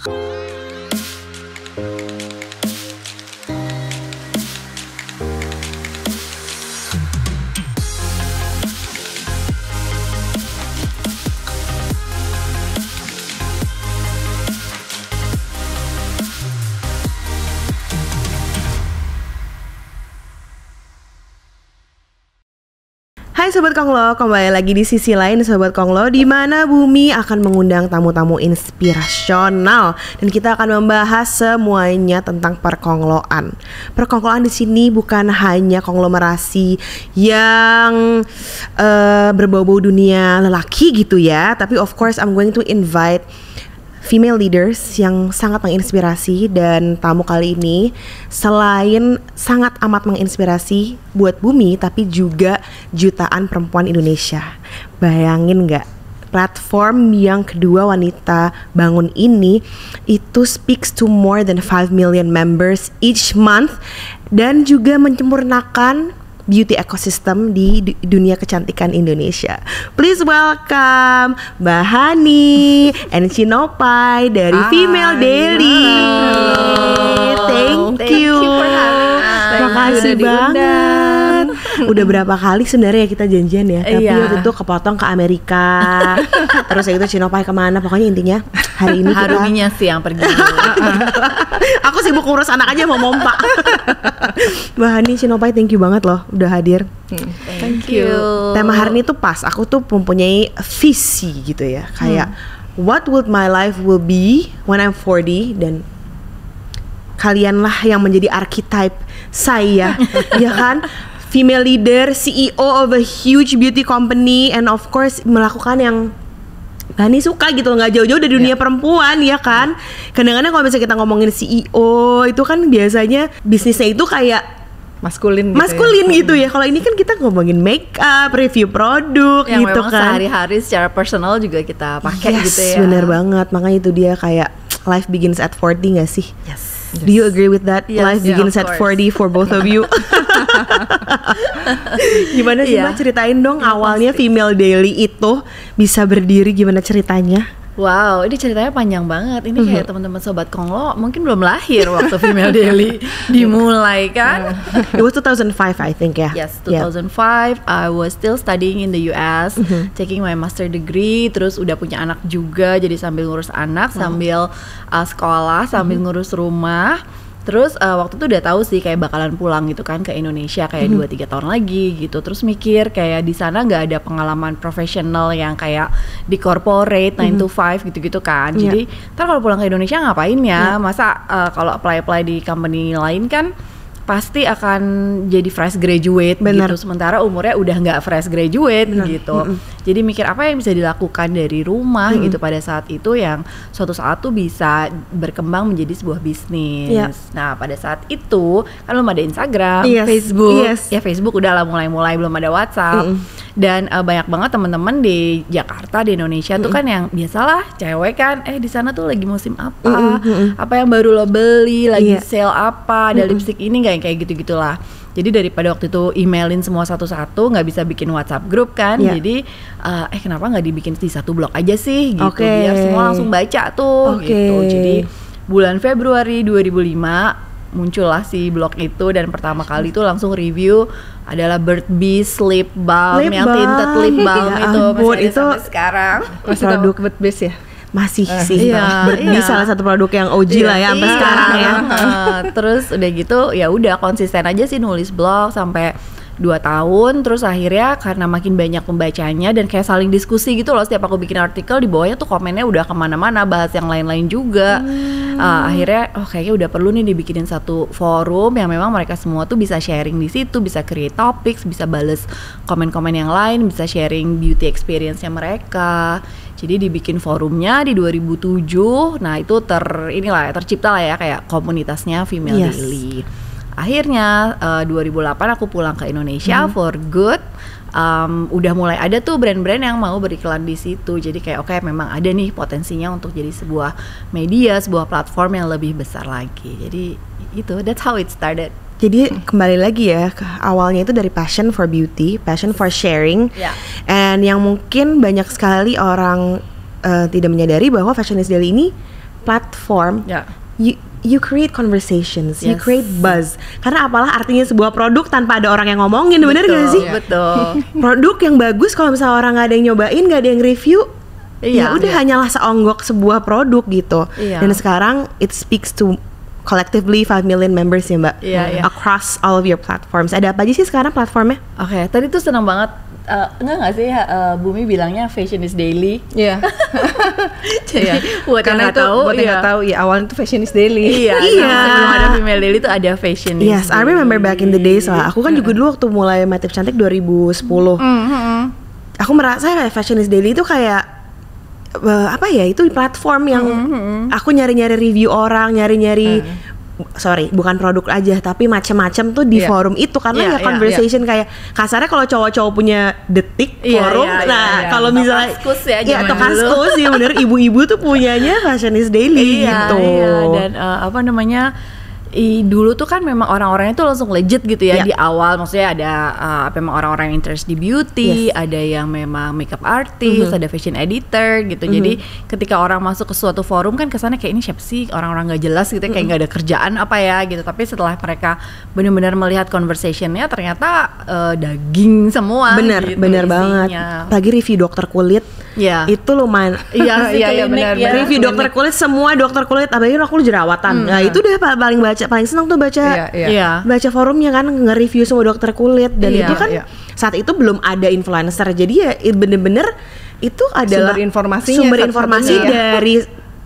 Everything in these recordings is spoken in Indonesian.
Hai Sobat Konglo, kembali lagi di sisi lain Sobat Konglo, di mana Bumi akan mengundang tamu-tamu inspirasional dan kita akan membahas semuanya tentang perkongloan. Perkongloan di sini bukan hanya konglomerasi yang berbau-bau dunia lelaki gitu ya, tapi of course I'm going to invite female leaders yang sangat menginspirasi, dan tamu kali ini selain sangat amat menginspirasi buat Bumi tapi juga jutaan perempuan Indonesia. Bayangin gak, platform yang kedua wanita bangun ini itu speaks to more than 5 million members each month dan juga menyempurnakan beauty ecosystem di dunia kecantikan Indonesia. Please welcome Mbak Hani and Chinopai dari Female Daily. Thank you for having us. Terima kasih banget. Udah berapa kali sebenarnya kita janjian ya, tapi waktu itu kepotong ke Amerika. Terus itu Chinopai kemana? Pokoknya intinya hari ini Haruminya sih yang pergi. Aku sibuk ngurus anak aja mau mompa. Mbak Hani, Chinopai, thank you banget loh udah hadir. Thank you. Tema hari ini tuh pas, aku tuh mempunyai visi gitu ya, kayak what would my life will be when I'm 40, dan kalianlah yang menjadi archetype saya. Ya kan? Female leader, CEO of a huge beauty company, and of course melakukan yang Hani suka gitu, nggak jauh-jauh dari dunia perempuan ya kan. Kadang-kadang kalau misalnya kita ngomongin CEO itu kan biasanya bisnisnya itu kayak maskulin gitu ya. Kalau ini kan kita ngomongin make up, review produk yang gitu memang kan. Sehari-hari secara personal juga kita pakai gitu ya. Bener banget, makanya itu dia kayak life begins at 40 gak sih? Yes. Do you agree with that? Yes, Life begins at 40 for both of you. Gimana sih Mbak, ceritain dong awalnya Female Daily itu bisa berdiri, gimana ceritanya? Wow, ini ceritanya panjang banget. Ini kayak teman-teman Sobat Konglo mungkin belum lahir waktu Female Daily dimulai kan. It was 2005 I think ya. Yes, 2005. I was still studying in the US, taking my master degree. Terus udah punya anak juga, jadi sambil ngurus anak, sambil sekolah, sambil ngurus rumah. Terus waktu itu udah tahu sih kayak bakalan pulang gitu kan ke Indonesia kayak 2-3 tahun lagi gitu. Terus mikir kayak di sana nggak ada pengalaman profesional yang kayak di corporate 9 to 5 gitu-gitu kan. Jadi ntar kalau pulang ke Indonesia ngapain ya? Masa kalau apply di company lain kan pasti akan jadi fresh graduate gitu, sementara umurnya udah nggak fresh graduate gitu. Jadi mikir apa yang bisa dilakukan dari rumah gitu pada saat itu yang suatu saat tuh bisa berkembang menjadi sebuah bisnis. Nah pada saat itu kan belum ada Instagram, Facebook, ya Facebook udah lah mulai belum ada WhatsApp. Dan banyak banget teman-teman di Jakarta, di Indonesia tuh kan yang biasalah cewek kan, di sana tuh lagi musim apa, apa yang baru lo beli, lagi sale apa, ada lipstick ini nggak, yang kayak gitu-gitulah. Jadi daripada waktu itu emailin semua satu-satu, nggak bisa bikin WhatsApp grup kan, jadi kenapa nggak dibikin di satu blog aja sih gitu, biar semua langsung baca tuh gitu. Jadi bulan Februari 2005 muncullah si blog itu, dan pertama kali tuh langsung review adalah Bird Bees lip balm yang tinted lip balm itu masih ada sampai sekarang. Produk Bird Bees ya? Masih sih, Bird Bees salah satu produk yang OG lah ya sampai sekarang ya. Terus udah gitu ya udah konsisten aja sih nulis blog sampai 2 tahun, terus akhirnya karena makin banyak pembacanya dan kayak saling diskusi gitu loh, setiap aku bikin artikel di bawahnya tuh komennya udah kemana-mana, bahas yang lain-lain juga. Akhirnya kayaknya udah perlu nih dibikinin satu forum yang memang mereka semua tuh bisa sharing di situ, bisa create topics, bisa bales komen-komen yang lain, bisa sharing beauty experience-nya mereka. Jadi dibikin forumnya di 2007. Nah itu tercipta lah ya kayak komunitasnya Female Daily. Akhirnya 2008 aku pulang ke Indonesia for good. Udah mulai ada tuh brand-brand yang mau beriklan di situ. Jadi kayak oke, memang ada nih potensinya untuk jadi sebuah media, sebuah platform yang lebih besar lagi. Jadi itu, that's how it started. Jadi kembali lagi ya, awalnya itu dari passion for beauty, passion for sharing, and yang mungkin banyak sekali orang tidak menyadari bahwa Fashionista Daily ini platform, Ya. you create conversations, you Yes. create buzz. Karena apalah artinya sebuah produk tanpa ada orang yang ngomongin, bener Betul, gak sih? Betul. Produk yang bagus kalau misalnya orang nggak ada yang nyobain, nggak ada yang review, ya Iya, udah iya. hanyalah seonggok sebuah produk gitu. Iya. Dan sekarang it speaks to collectively 5 million members ya Mbak, Iya, iya. across all of your platforms. Ada apa aja sih sekarang platformnya? Oke, tadi tuh senang banget. Enggak nggak sih Bumi bilangnya fashion is daily. Iya. Jadi buat yang nggak tahu, buat yang nggak tahu, ya awalnya itu fashion is daily. Iya, Iya. sebelum ada female daily tuh ada fashion is Yes, I remember back in the days lah. Aku kan juga dulu waktu mulai My Tips Cantik 2010. Aku merasa Fashion is Daily itu kayak apa ya? Itu platform yang aku nyari-nyari review orang, nyari-nyari sorry, bukan produk aja tapi macam-macam tuh di Iya. forum itu karena Iya, ya iya, conversation kayak kasarnya kalau cowok-cowok punya detik Iya, forum, iya, nah iya. kalau Atau misalnya Kaskus ya, iya, zaman atau dulu. Kaskus ya bener, ibu-ibu tuh punyanya Fashion is Daily Iya, gitu. iya. Dan apa namanya? Dulu tuh kan memang orang-orangnya tuh langsung legit gitu ya Iya. di awal, maksudnya ada memang orang-orang yang interest di beauty, ada yang memang makeup artist, ada fashion editor gitu. Jadi ketika orang masuk ke suatu forum kan kesannya kayak ini siapa sih, orang-orang nggak jelas gitu, kayak nggak ada kerjaan apa ya gitu. Tapi setelah mereka benar-benar melihat conversationnya ternyata daging semua. Bener, gitu bener banget. isinya. Lagi review dokter kulit, Iya. itu lumayan. Iya sih, Iya, iya, klinik benar, ya. benar. Review dokter kulit, semua dokter kulit, apalagi aku jerawatan. Nah itu deh paling paling seneng tuh baca Iya, iya. Iya. baca forumnya kan, nge-review semua dokter kulit. Dan Iya, itu kan iya. saat itu belum ada influencer, jadi ya bener-bener itu adalah Sumber informasinya sumber satu-satunya informasi ya. dari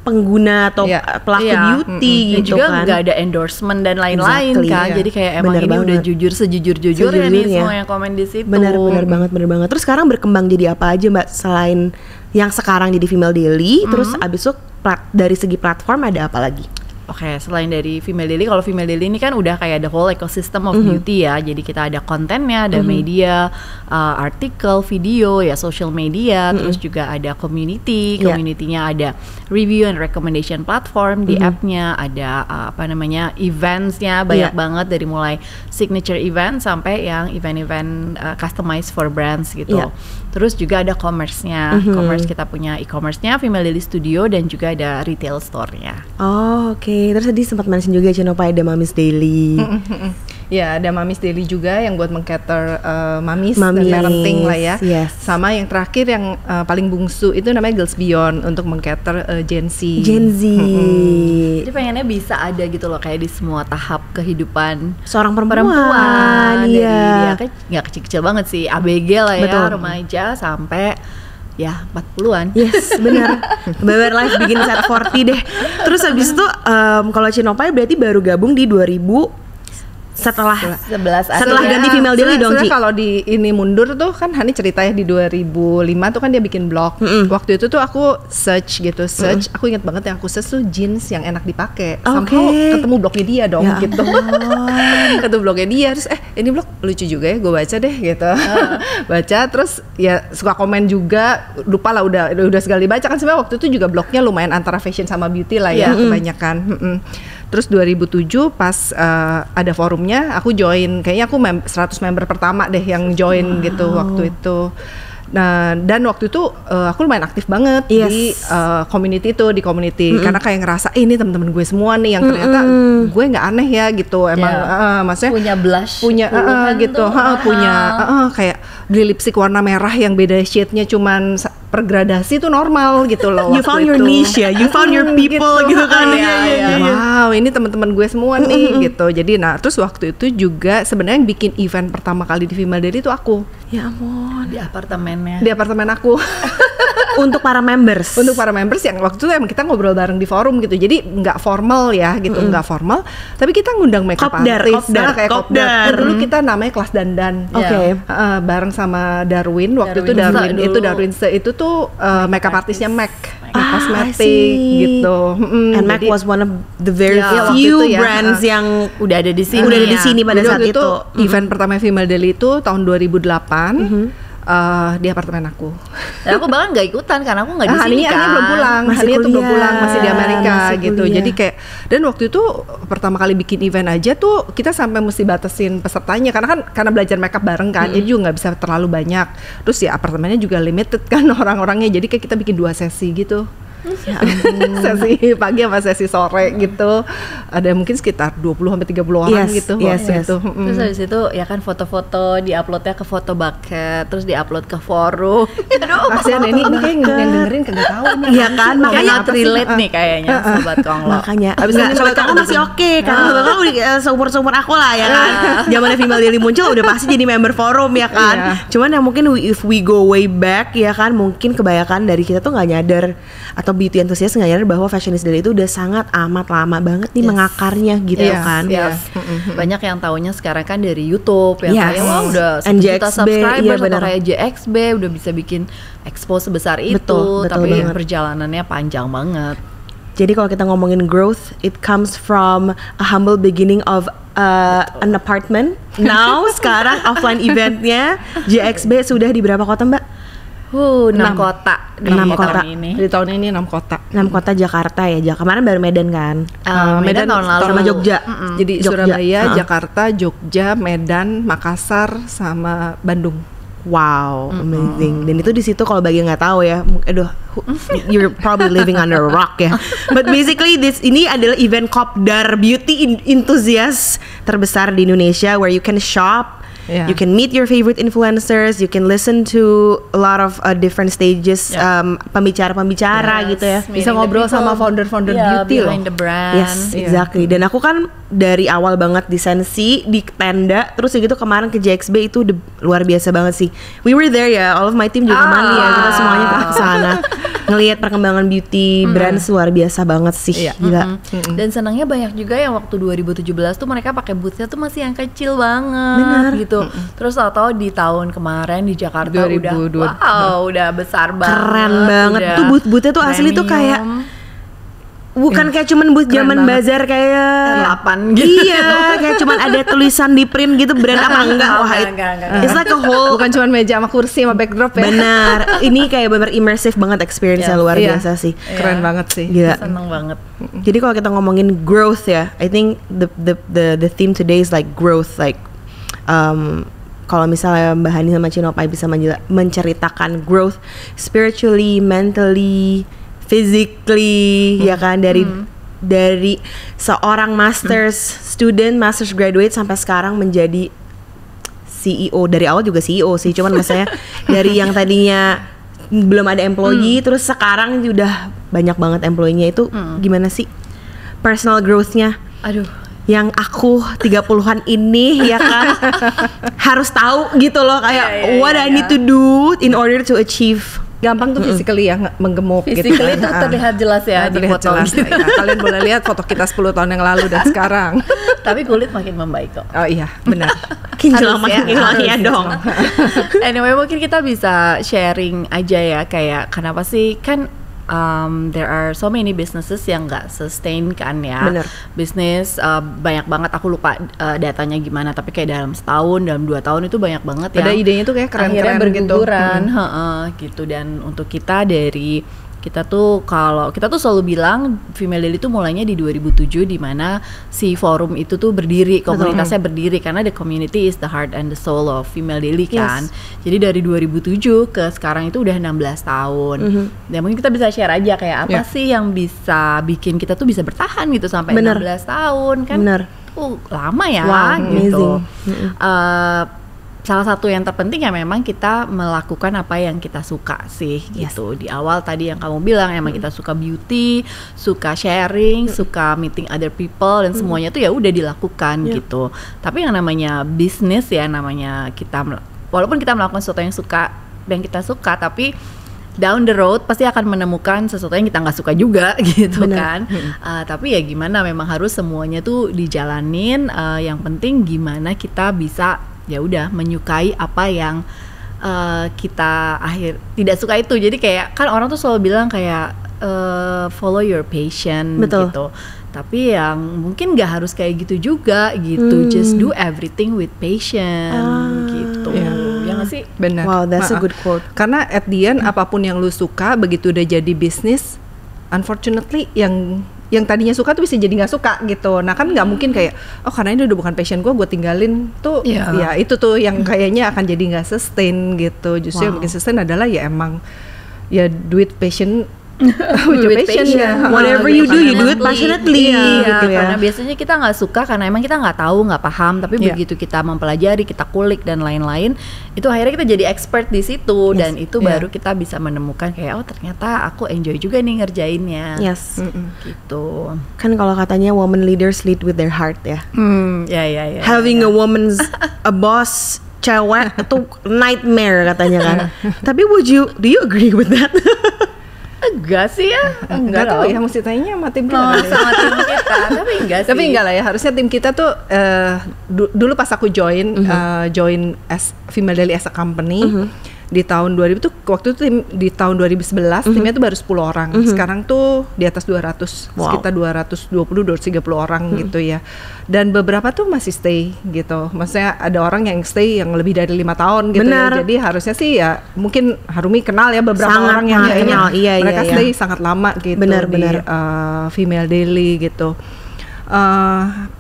pengguna atau Iya. pelaku Iya. beauty Dan gitu juga kan. nggak ada endorsement dan lain-lain Exactly, kan. iya. Jadi kayak emang Bener ini udah banget. jujur sejujur-jujurnya nih Sejujurnya. semua yang komen di situ. Benar banget. Terus sekarang berkembang jadi apa aja Mbak selain yang sekarang jadi Female Daily, terus abis itu dari segi platform ada apa lagi? Oke, selain dari Female Daily, kalau Female Daily ini kan udah kayak the whole ecosystem of beauty ya. Jadi kita ada kontennya, ada media, artikel, video, ya social media, terus juga ada community. Iya. Community-nya ada review and recommendation platform di app-nya, ada apa namanya events-nya banyak Iya. banget dari mulai signature event sampai yang event-event customized for brands gitu. Iya. Terus juga ada commerce-nya. Commerce kita punya e-commerce-nya, Female Daily Studio, dan juga ada retail store-nya. Oh oke, terus tadi sempat mention juga Chenopai ada Mamis Daily. Ya, ada Mamis Daily juga yang buat meng-cater mamis dan Mamis, parenting lah ya. yes. Sama yang terakhir yang paling bungsu itu namanya Girls Beyond untuk meng-cater Gen Z. Gen Z. Jadi pengennya bisa ada gitu loh kayak di semua tahap kehidupan Seorang perempuan, dari iya. dia kan nggak kecil-kecil banget sih, ABG lah ya, Betul. remaja sampai ya 40-an. Yes, benar. Beber Life bikin set 40 deh. Terus habis itu kalau Chenopai berarti baru gabung di 2000 setelah 11 Setelah akhirnya. ganti Female Daily dong, Ci. Kalau di ini mundur tuh kan Hani ceritanya di 2005 tuh kan dia bikin blog. Waktu itu tuh aku search, aku ingat banget yang aku search tuh jeans yang enak dipakai. Oke. Somehow ketemu blognya dia dong Ya gitu. Ketemu blognya dia, terus ini blog lucu juga ya, gue baca deh gitu. Baca terus ya suka komen juga, lupa lah udah sekali baca kan, sebenarnya waktu itu juga blognya lumayan antara fashion sama beauty lah ya kebanyakan. Terus 2007 pas ada forumnya, aku join, kayaknya aku 100 member pertama deh yang join gitu waktu itu. Nah, dan waktu itu aku lumayan aktif banget Yes. di community itu, di community karena kayak ngerasa ini teman-teman gue semua nih yang ternyata gue nggak aneh ya gitu, emang maksudnya punya blush punya puluhan gitu, tuh mahal. punya kayak beli lipstick warna merah yang beda shade-nya cuman per gradasi tuh normal gitu loh. You waktu found your itu. niche ya, you found your people gitu kan. Iya, Iya. Wow, ini teman-teman gue semua nih gitu. Jadi nah, terus waktu itu juga sebenarnya yang bikin event pertama kali di Female Daily itu aku Ya ampun. di apartemennya. di apartemen aku. Untuk para members. Untuk para members yang waktu itu emang kita ngobrol bareng di forum gitu, jadi nggak formal ya gitu, nggak formal, tapi kita ngundang makeup Kopdar, artist, kopdar, kayak kopdar. kopdar. Dulu kita namanya kelas dandan, Oke. bareng sama Darwin waktu itu Darwin Darwin dulu. itu tuh makeup artisnya MAC, I kosmetik see. gitu. And MAC Jadi- was one of the very Ya, waktu few itu ya, brands yang Udah ada di sini. udah ada di ya. sini pada Jadi saat waktu itu. event pertama Female Daily itu tahun 2008 di apartemen aku. Dan aku bahkan nggak ikutan karena aku nggak di sini Hani kan. belum pulang, Masih Hani tuh belum kuliah, pulang, masih di Amerika masih gitu. kuliah. Jadi kayak, dan waktu itu pertama kali bikin event aja tuh kita sampai mesti batasin pesertanya karena belajar makeup bareng kan, jadi juga nggak bisa terlalu banyak. Terus ya apartemennya juga limited kan orang-orangnya, jadi kayak kita bikin 2 sesi gitu. Ya ampun. Sesi pagi sama sesi sore gitu. Ada mungkin sekitar 20 sampai 30 orang gitu waktu itu. Terus habis itu ya kan foto-foto diuploadnya ke foto bucket, terus diupload ke forum. Aduh, Kasian ini kayak yang dengerin kagak tahu nih. Iya kan, makanya Not relate nih kayaknya Sobat Konglo. makanya Abis nggak, ini sobat mereka kamu masih oke karena sobat kamu seumur aku lah ya kan. Zamannya Female Daily muncul udah pasti jadi member forum ya kan. Iya. Cuman yang mungkin if we go way back ya kan, mungkin kebanyakan dari kita tuh nggak nyadar atau beauty enthusiast nggak nyadar bahwa Fashionista Daily itu udah sangat amat lama banget nih mengakarnya gitu Yes, kan. yes. Banyak yang taunya sekarang kan dari YouTube yang Yes. kayak wah udah 1 And juta JXB, subscribers iya atau benar. kayak JXB udah bisa bikin expose sebesar itu, Betul tapi banget. perjalanannya panjang banget. Jadi kalau kita ngomongin growth, it comes from a humble beginning of an apartment. Now sekarang offline eventnya JXB sudah di berapa kota Mbak? 6 Enam. kota di 6 tahun kota. ini. Di tahun ini 6 kota. 6 kota Jakarta ya. Kemarin baru Medan kan. Medan tahun lalu sama Jogja. Jadi Jogja. Surabaya, Ha. Jakarta, Jogja, Medan, Makassar, sama Bandung. Wow, amazing. Dan itu di situ kalau bagi yang nggak tahu ya, aduh, you're probably living under a rock ya. But basically ini adalah event kopdar beauty enthusiast terbesar di Indonesia, where you can shop, Yeah. you can meet your favorite influencers, you can listen to a lot of different stages, pembicara-pembicara Yes, gitu ya. Bisa meeting the ngobrol people. sama founder-founder Yeah, beauty loh. behind the brand. Yes, Iya. exactly. Dan aku kan dari awal banget di Sensi, di tenda, terus ya gitu kemarin ke JXB itu luar biasa banget sih. We were there ya, all of my team juga mandi ya, kita semuanya ke sana. Ngelihat perkembangan beauty brands luar biasa banget sih. Iya. Gila. Dan senangnya banyak juga yang waktu 2017 tuh mereka pakai boothnya tuh masih yang kecil banget. Benar. Gitu. Terus atau di tahun kemarin di Jakarta 2002. udah besar banget. Keren banget. udah Tuh booth-boothnya tuh asli tuh kayak premium. bukan kayak cuman booth Keren zaman banget. bazar kayak 8 gitu. Iya, kayak cuman ada tulisan di print gitu brand apa enggak. Wah, Enggak. it's like a whole Bukan cuma meja sama kursi sama backdrop ya. benar. Ini kayak bener immersive banget experience-nya, Yes. luar Iya. biasa sih. Keren banget sih. Gila. Seneng banget. Jadi kalau kita ngomongin growth ya, I think the theme today is like growth, like kalau misalnya Mbak Hani sama Cinopai bisa menceritakan growth spiritually, mentally, physically, ya kan, dari seorang masters student, masters graduate sampai sekarang menjadi CEO. Dari awal juga CEO sih, cuman maksudnya dari yang tadinya belum ada employee terus sekarang udah banyak banget employee-nya, itu gimana sih personal growth-nya Aduh. yang aku 30-an ini ya kan harus tahu gitu loh, kayak what I need to do in order to achieve. Gampang tuh physically ya menggemuk gitu. Physically itu terlihat jelas ya di terlihat foto jelas. gitu. Ya, kalian boleh lihat foto kita 10 tahun yang lalu dan sekarang. Tapi kulit makin membaik kok. Oh iya, benar. Kinjelang Harus ya, makin hilang ya harus. dong. Anyway, mungkin kita bisa sharing aja ya, kayak kenapa sih kan there are so many businesses yang nggak sustain kan ya. Bener. Bisnis banyak banget, aku lupa datanya gimana, tapi kayak dalam setahun, dalam 2 tahun itu banyak banget ya. Pada idenya tuh kayak akhirnya keren-keren gitu. berguguran, gitu. Dan untuk kita kita tuh selalu bilang Female Daily tuh mulainya di 2007, di mana si forum itu tuh berdiri, komunitasnya berdiri, karena the community is the heart and the soul of Female Daily kan. Jadi dari 2007 ke sekarang itu udah 16 tahun. Dan mungkin kita bisa share aja kayak apa sih yang bisa bikin kita tuh bisa bertahan gitu sampai Bener. 16 tahun kan. Bener. Lama ya Wow, gitu. amazing. Salah satu yang terpenting ya memang kita melakukan apa yang kita suka sih gitu. Di awal tadi yang kamu bilang emang kita suka beauty, suka sharing, suka meeting other people, dan semuanya tuh ya udah dilakukan gitu. Tapi yang namanya bisnis ya, namanya kita walaupun kita melakukan sesuatu yang kita suka, tapi down the road pasti akan menemukan sesuatu yang kita nggak suka juga gitu. Benar. Kan. Tapi ya gimana, memang harus semuanya tuh dijalanin. Yang penting gimana kita bisa ya udah menyukai apa yang kita tidak suka itu. Jadi kayak kan orang tuh selalu bilang kayak follow your passion. Betul. Gitu. Tapi yang mungkin nggak harus kayak gitu juga gitu. Just do everything with passion gitu. Ya nggak sih? Benar. Wow, that's a good quote. Karena at the end apapun yang lu suka, begitu udah jadi bisnis, unfortunately yang tadinya suka tuh bisa jadi nggak suka gitu. Nah kan nggak mungkin kayak karena ini udah bukan passion gue tinggalin tuh. Ya itu tuh yang kayaknya akan jadi nggak sustain gitu. Justru yang bikin sustain adalah ya emang ya duit passion with your passion ya. Whatever you do it passionately gitu ya. Karena biasanya kita nggak suka karena emang kita nggak tahu, nggak paham, tapi begitu kita mempelajari, kita kulik dan lain-lain, itu akhirnya kita jadi expert di situ dan itu baru kita bisa menemukan kayak oh ternyata aku enjoy juga nih ngerjainnya. Yes. Gitu. Kan kalau katanya woman leaders lead with their heart ya. Ya. Having a woman's a boss cewek itu nightmare katanya kan. Tapi do you agree with that? Enggak sih ya. Enggak tahu ya, mesti tanya sama tim kita. Sama tim kita. Tapi enggak sih. Tapi enggak lah ya, harusnya tim kita tuh dulu pas aku join as Female Daily as a company di tahun 2000 tuh, waktu itu di tahun 2011 timnya tuh baru 10 orang. Sekarang tuh di atas 200, sekitar 220-230 orang gitu ya. Dan beberapa tuh masih stay gitu. Maksudnya ada orang yang stay yang lebih dari 5 tahun gitu ya. Jadi harusnya sih ya mungkin Harumi kenal ya beberapa sangat orang yang kayaknya mereka iya. stay sangat lama gitu di Female Daily gitu.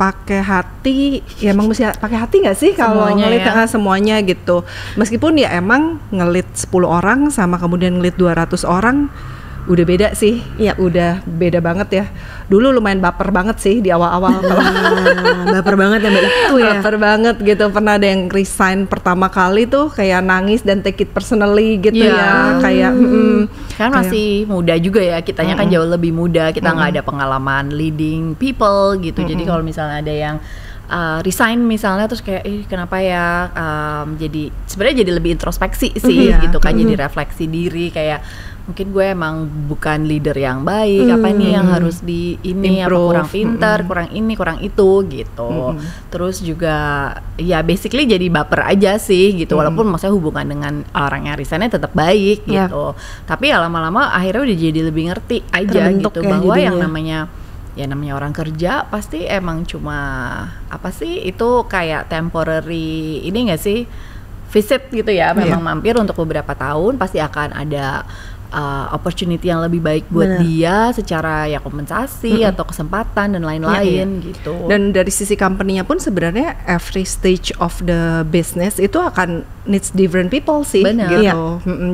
Pakai hati ya, emang mesti pakai hati nggak sih kalau ngelit semuanya gitu. Meskipun ya emang ngelit 10 orang sama kemudian ngelit 200 orang udah beda sih. Udah beda banget ya. Dulu lumayan baper banget sih di awal-awal. Baper banget ya Mbak itu ya. Baper banget gitu. Pernah ada yang resign pertama kali tuh kayak nangis dan take it personally gitu ya. Kayak kan masih muda juga ya, kitanya kan jauh lebih muda, kita nggak ada pengalaman leading people gitu. Jadi kalau misalnya ada yang resign misalnya terus kayak kenapa ya, jadi sebenarnya jadi lebih introspeksi sih gitu kan, jadi refleksi diri kayak mungkin gue emang bukan leader yang baik, apa nih yang harus di ini, apa kurang pintar, kurang ini, kurang itu gitu. Terus juga ya basically jadi baper aja sih gitu, walaupun maksudnya hubungan dengan orang yang resignnya tetap baik gitu. Tapi ya lama-lama akhirnya udah jadi lebih ngerti aja gitu bahwa yang namanya orang kerja pasti emang cuma apa sih itu kayak temporary ini nggak sih, visit gitu ya, memang mampir untuk beberapa tahun, pasti akan ada opportunity yang lebih baik buat dia secara ya kompensasi atau kesempatan dan lain-lain gitu. Dan dari sisi company-nya pun sebenarnya every stage of the business itu akan needs different people sih. Gitu.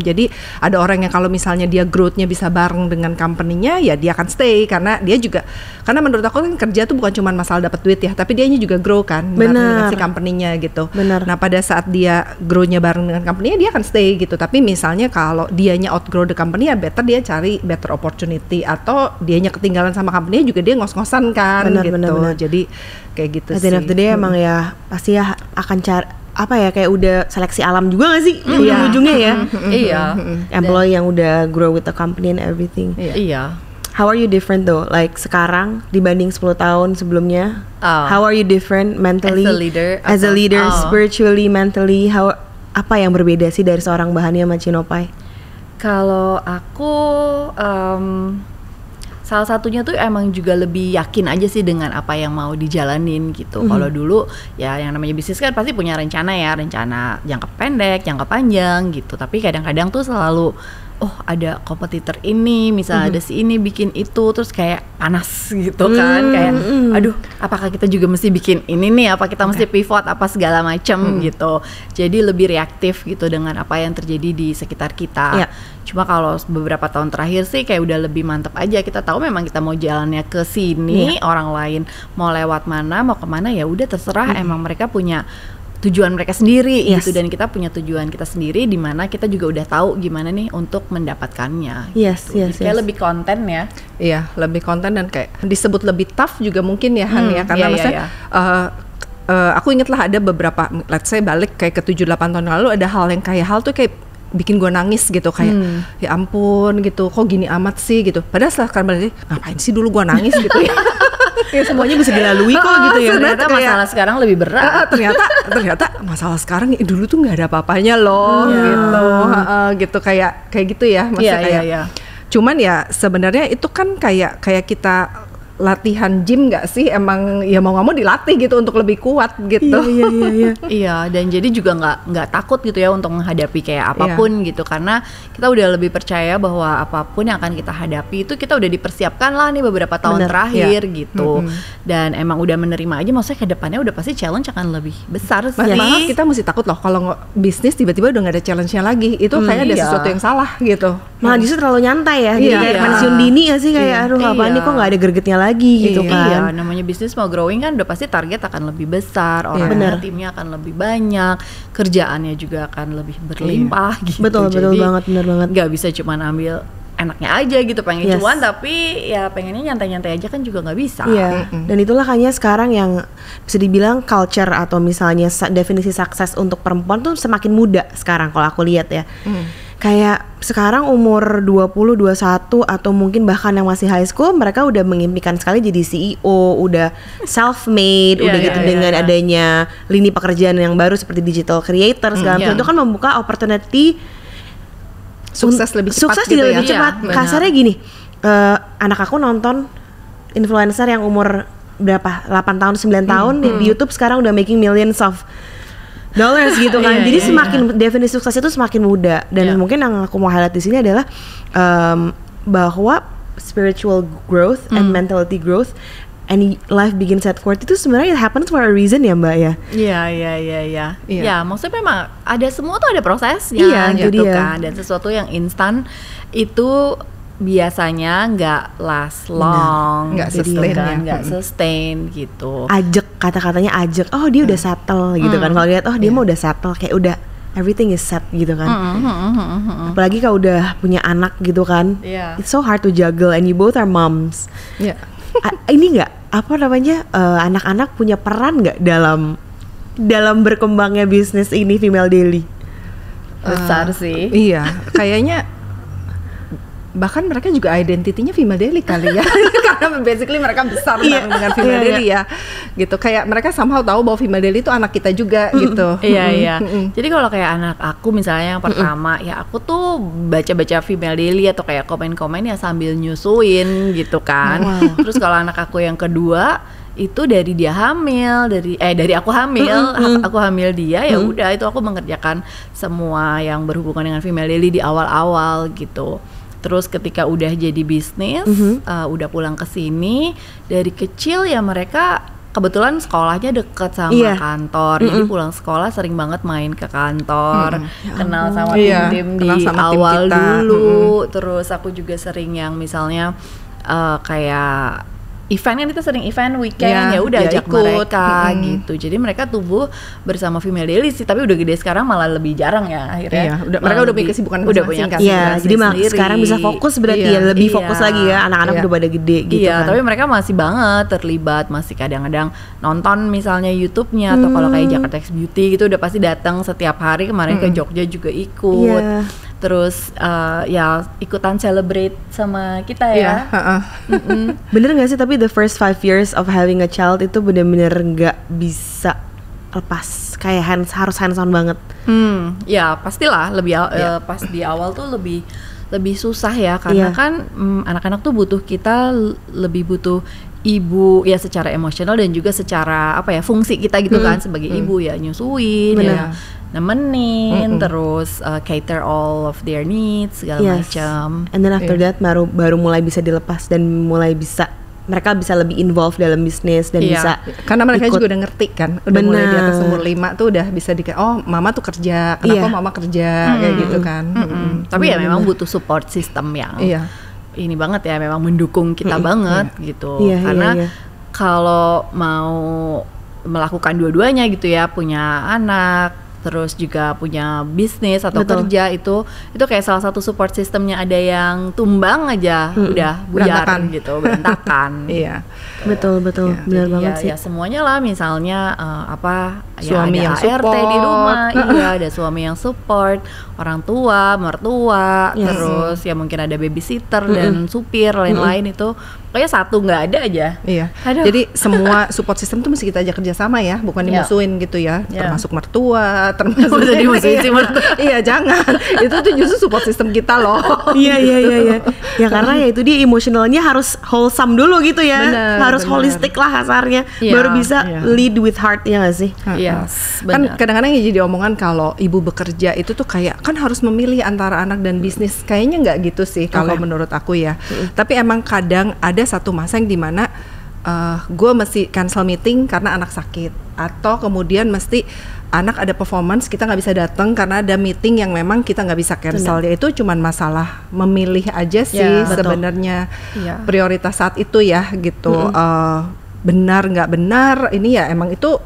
Jadi ada orang yang kalau misalnya dia growth-nya bisa bareng dengan company-nya ya dia akan stay karena dia juga, karena menurut aku kan kerja tuh bukan cuma masalah dapat duit ya, tapi dianya juga grow kan bareng dengan si company-nya gitu. Nah pada saat dia grow-nya bareng dengan company-nya dia akan stay gitu. Tapi misalnya kalau dianya outgrow the company ya better dia cari better opportunity, atau dianya ketinggalan sama company juga dia ngos-ngosan kan gitu. Jadi kayak gitu sih. At the end of the day emang ya pasti ya akan cari apa ya, kayak udah seleksi alam juga gak sih ujung-ujungnya ya. Employee yang udah grow with the company and everything. How are you different though? Like sekarang dibanding 10 tahun sebelumnya? How are you different mentally? As a leader, spiritually, mentally, apa yang berbeda sih dari seorang Bahani sama Cinopai? Kalau aku salah satunya tuh emang juga lebih yakin aja sih dengan apa yang mau dijalanin gitu. Kalau dulu ya yang namanya bisnis kan pasti punya rencana ya, rencana jangka pendek, jangka panjang gitu. Tapi kadang-kadang tuh selalu ada kompetitor ini, misalnya ada si ini bikin itu, terus kayak panas gitu kan, kayak aduh apakah kita juga mesti bikin ini nih, apa kita mesti pivot apa segala macam gitu. Jadi lebih reaktif gitu dengan apa yang terjadi di sekitar kita. Cuma kalau beberapa tahun terakhir sih kayak udah lebih mantep aja, kita tahu memang kita mau jalannya ke sini, orang lain mau lewat mana, mau kemana ya udah terserah, emang mereka punya tujuan mereka sendiri gitu, dan kita punya tujuan kita sendiri di mana kita juga udah tahu gimana nih untuk mendapatkannya. Kayak lebih konten ya. Iya, lebih konten dan kayak disebut lebih tough juga mungkin ya Han ya, karena maksudnya aku inget lah ada beberapa, let's say balik kayak ke 7-8 tahun lalu, ada hal tuh kayak bikin gue nangis gitu, kayak ya ampun gitu, kok gini amat sih gitu. Padahal setelah sekarang balik, ngapain sih dulu gue nangis gitu ya. Ya semuanya bisa dilalui kok gitu ya. Ternyata masalah sekarang lebih berat. Ternyata masalah sekarang dulu tuh nggak ada apa-apanya loh gitu kayak gitu ya, maksudnya Cuman ya sebenarnya itu kan kayak kita latihan gym nggak sih? Emang ya mau nggak mau dilatih gitu untuk lebih kuat gitu. Iya. Iya, dan jadi juga nggak takut gitu ya untuk menghadapi kayak apapun gitu, karena kita udah lebih percaya bahwa apapun yang akan kita hadapi itu kita udah dipersiapkan lah nih beberapa tahun terakhir gitu. Dan emang udah menerima aja, maksudnya ke depannya udah pasti challenge akan lebih besar sih. Malah kita mesti takut loh kalau bisnis tiba-tiba udah nggak ada challenge-nya lagi. Itu kayak ada sesuatu yang salah gitu. Malah justru terlalu nyantai ya. Jadi kayak pensiun dini ya sih, kayak aduh apaan nih kok nggak ada gregetnya lagi gitu kan. Iya, namanya bisnis mau growing kan udah pasti target akan lebih besar, orangnya timnya akan lebih banyak, kerjaannya juga akan lebih berlimpah gitu. Betul banget, bener banget. Gak bisa cuma ambil enaknya aja gitu, pengen cuan tapi ya pengennya nyantai-nyantai aja kan juga nggak bisa. Iya. Dan itulah kayaknya sekarang yang bisa dibilang culture atau misalnya definisi sukses untuk perempuan tuh semakin muda sekarang kalau aku lihat ya. Kayak sekarang umur 20, 21 atau mungkin bahkan yang masih high school, mereka udah mengimpikan sekali jadi CEO, udah self-made, udah gitu dengan adanya lini pekerjaan yang baru seperti digital creator segala macam. Itu kan membuka opportunity sukses lebih cepat gitu lebih cepat. Kasarnya gini, anak aku nonton influencer yang umur berapa? 8 tahun, 9 tahun di YouTube sekarang udah making millions of dollars gitu kan. Jadi semakin definisi sukses itu semakin muda. Dan mungkin yang aku mau highlight di sini adalah bahwa spiritual growth and mentality growth and life begins at 40 itu sebenarnya it happens for a reason ya Mbak ya. Iya. Ya, maksudnya memang ada semua tuh ada prosesnya gitu kan. Dan sesuatu yang instan itu biasanya nggak last long, nggak sustain gitu. Ajek, kata-katanya ajek. Oh dia udah settle gitu kan. Kalau lihat dia mah udah settle, kayak udah everything is set gitu kan. Apalagi kalau udah punya anak gitu kan. It's so hard to juggle and you both are moms. Ini nggak apa namanya anak-anak punya peran nggak dalam berkembangnya bisnis ini Female Daily? Besar sih. Iya, kayaknya bahkan mereka juga identitinya Female Daily kali ya. Karena basically mereka besar dengan Female Daily ya. Gitu, kayak mereka somehow tahu bahwa Female Daily itu anak kita juga gitu. Iya. Jadi kalau kayak anak aku misalnya yang pertama, ya aku tuh baca-baca Female Daily atau kayak komen-komen ya sambil nyusuin gitu kan. Terus kalau anak aku yang kedua itu dari dia hamil, dari aku hamil, aku hamil dia, ya udah itu aku mengerjakan semua yang berhubungan dengan Female Daily di awal-awal gitu. Terus ketika udah jadi bisnis, udah pulang ke sini, dari kecil ya mereka kebetulan sekolahnya deket sama kantor, jadi pulang sekolah sering banget main ke kantor, kenal sama tim-tim di awal tim dulu. Terus aku juga sering yang misalnya kayak event kan, kita sering event weekend, ya udah ajak mereka gitu. Jadi mereka tumbuh bersama Female Daily sih, tapi udah gede sekarang malah lebih jarang ya akhirnya. Mereka udah punya kesibukan udah punya kan. Iya, jadi sekarang bisa fokus berarti lebih fokus lagi ya, anak-anak udah pada gede gitu kan. Tapi mereka masih banget terlibat, masih kadang-kadang nonton misalnya YouTube-nya atau kalau kayak Jakarta X Beauty gitu udah pasti datang setiap hari. Kemarin ke Jogja juga ikut. Terus ya ikutan celebrate sama kita ya. Bener gak sih, tapi the first 5 years of having a child itu bener-bener gak bisa lepas, kayak harus hands on banget. Ya pastilah lebih pas di awal tuh lebih susah ya, karena kan anak-anak tuh butuh kita, lebih butuh ibu ya secara emosional dan juga secara apa ya fungsi kita gitu kan sebagai ibu, ya nyusuin, ya nemenin, terus cater all of their needs segala macam. And then after that baru mulai bisa dilepas dan mulai bisa mereka bisa lebih involved dalam bisnis dan bisa karena mereka juga udah ngerti kan, udah mulai di atas umur 5 tuh udah bisa oh mama tuh kerja, kenapa mama kerja kayak gitu kan. Tapi ya memang butuh support system yang ini banget ya, memang mendukung kita banget gitu. Karena kalau mau melakukan dua-duanya gitu ya, punya anak terus juga punya bisnis atau kerja, itu kayak salah satu support systemnya ada yang tumbang aja udah buyar gitu, berantakan. Betul benar banget sih. Ya semuanya lah, misalnya Suami ada yang ART di support. rumah, iya ada suami yang support, orang tua, mertua, Yes. terus ya mungkin ada babysitter dan supir lain-lain itu pokoknya satu nggak ada aja. Iya. Aduh. Jadi semua support system tuh mesti kita ajak kerjasama ya, bukan Iya. dimusuhin gitu ya. Iya. Termasuk mertua, termasuk Udah dimusuhin sih mertua. Iya, jangan. Itu tuh justru support system kita loh. Iya. Ya karena ya itu dia emosionalnya harus wholesome dulu gitu ya. Bener, harus bener. holistik lah kasarnya. Iya, Baru bisa iya. lead with heart ya gak sih? Yes, Kan benar. kadang-kadang yang jadi omongan kalau ibu bekerja itu tuh kayak kan harus memilih antara anak dan bisnis. Kayaknya nggak gitu sih kalau Oke. menurut aku ya. Tapi emang kadang ada satu masa yang dimana gue mesti cancel meeting karena anak sakit, atau kemudian mesti anak ada performance kita nggak bisa datang karena ada meeting yang memang kita nggak bisa cancel. Ya itu cuman masalah memilih aja sih Ya, betul. sebenarnya Iya. prioritas saat itu ya gitu. Benar nggak benar ini ya emang itu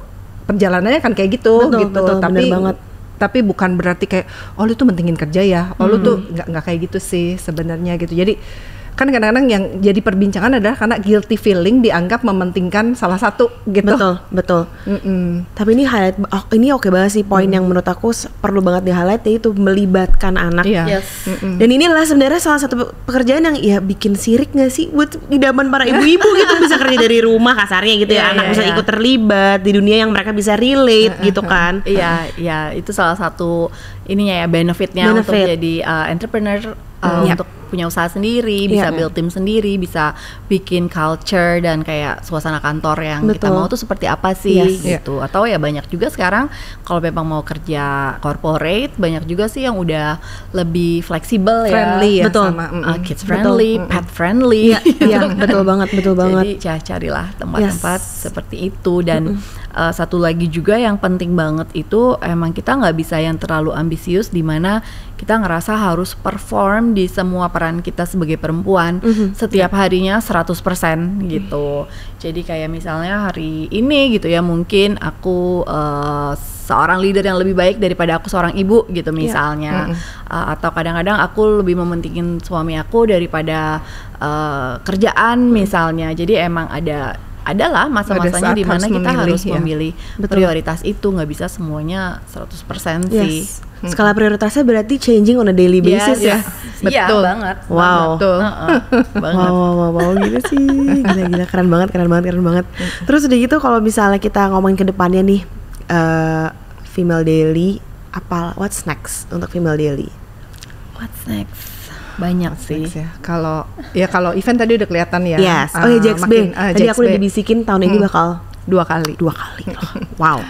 perjalanannya kan kayak gitu Betul, gitu. betul, tapi bener banget. tapi bukan berarti kayak oh lu tuh mentingin kerja ya, oh lu tuh nggak kayak gitu sih sebenarnya gitu. Jadi kan kadang-kadang yang jadi perbincangan adalah karena guilty feeling dianggap mementingkan salah satu gitu. Betul. Mm-mm. Tapi ini oke banget sih poin yang menurut aku perlu banget di-highlight, yaitu melibatkan anak. Iya. Yes. Mm-mm. Dan inilah sebenarnya salah satu pekerjaan yang ya bikin sirik gak sih buat idaman para ibu-ibu gitu, bisa kerja dari rumah kasarnya gitu ya, Iya, anak iya, bisa iya. ikut terlibat di dunia yang mereka bisa relate gitu kan. Iya, itu salah satu ininya ya benefitnya untuk Benefit. jadi entrepreneur, Iya. untuk punya usaha sendiri, bisa Iya. build tim sendiri, bisa bikin culture dan kayak suasana kantor yang kita Betul. mau tuh seperti apa sih Yes. gitu. Atau ya banyak juga sekarang kalau memang mau kerja corporate, banyak juga sih yang udah lebih fleksibel Friendly ya Betul. sama kids friendly, pet friendly. Iya, betul banget. Jadi carilah tempat-tempat seperti itu. Dan satu lagi juga yang penting banget itu emang kita nggak bisa yang terlalu ambisius di mana kita ngerasa harus perform di semua peran kita sebagai perempuan setiap harinya 100% gitu. Jadi kayak misalnya hari ini gitu ya, mungkin aku seorang leader yang lebih baik daripada aku seorang ibu gitu misalnya. Atau kadang-kadang aku lebih mementingin suami aku daripada kerjaan misalnya. Jadi emang adalah masa-masanya saat di mana harus kita memilih, harus ya. memilih Betul. prioritas itu, nggak bisa semuanya 100% sih. Yes. Skala prioritasnya berarti changing on a daily basis ya. Iya, Betul. banget. Wow. Betul. Banget. Wow, gitu sih. Gila, keren banget. Terus udah gitu kalau misalnya kita ngomongin ke depannya nih, female daily, what's next untuk female daily? What's next? Banyak sih. Ya. Kalau event tadi udah kelihatan ya. Yes. Oh ya, JXB. Tadi aku udah dibisikin tahun ini bakal 2 kali. 2 kali. Wow.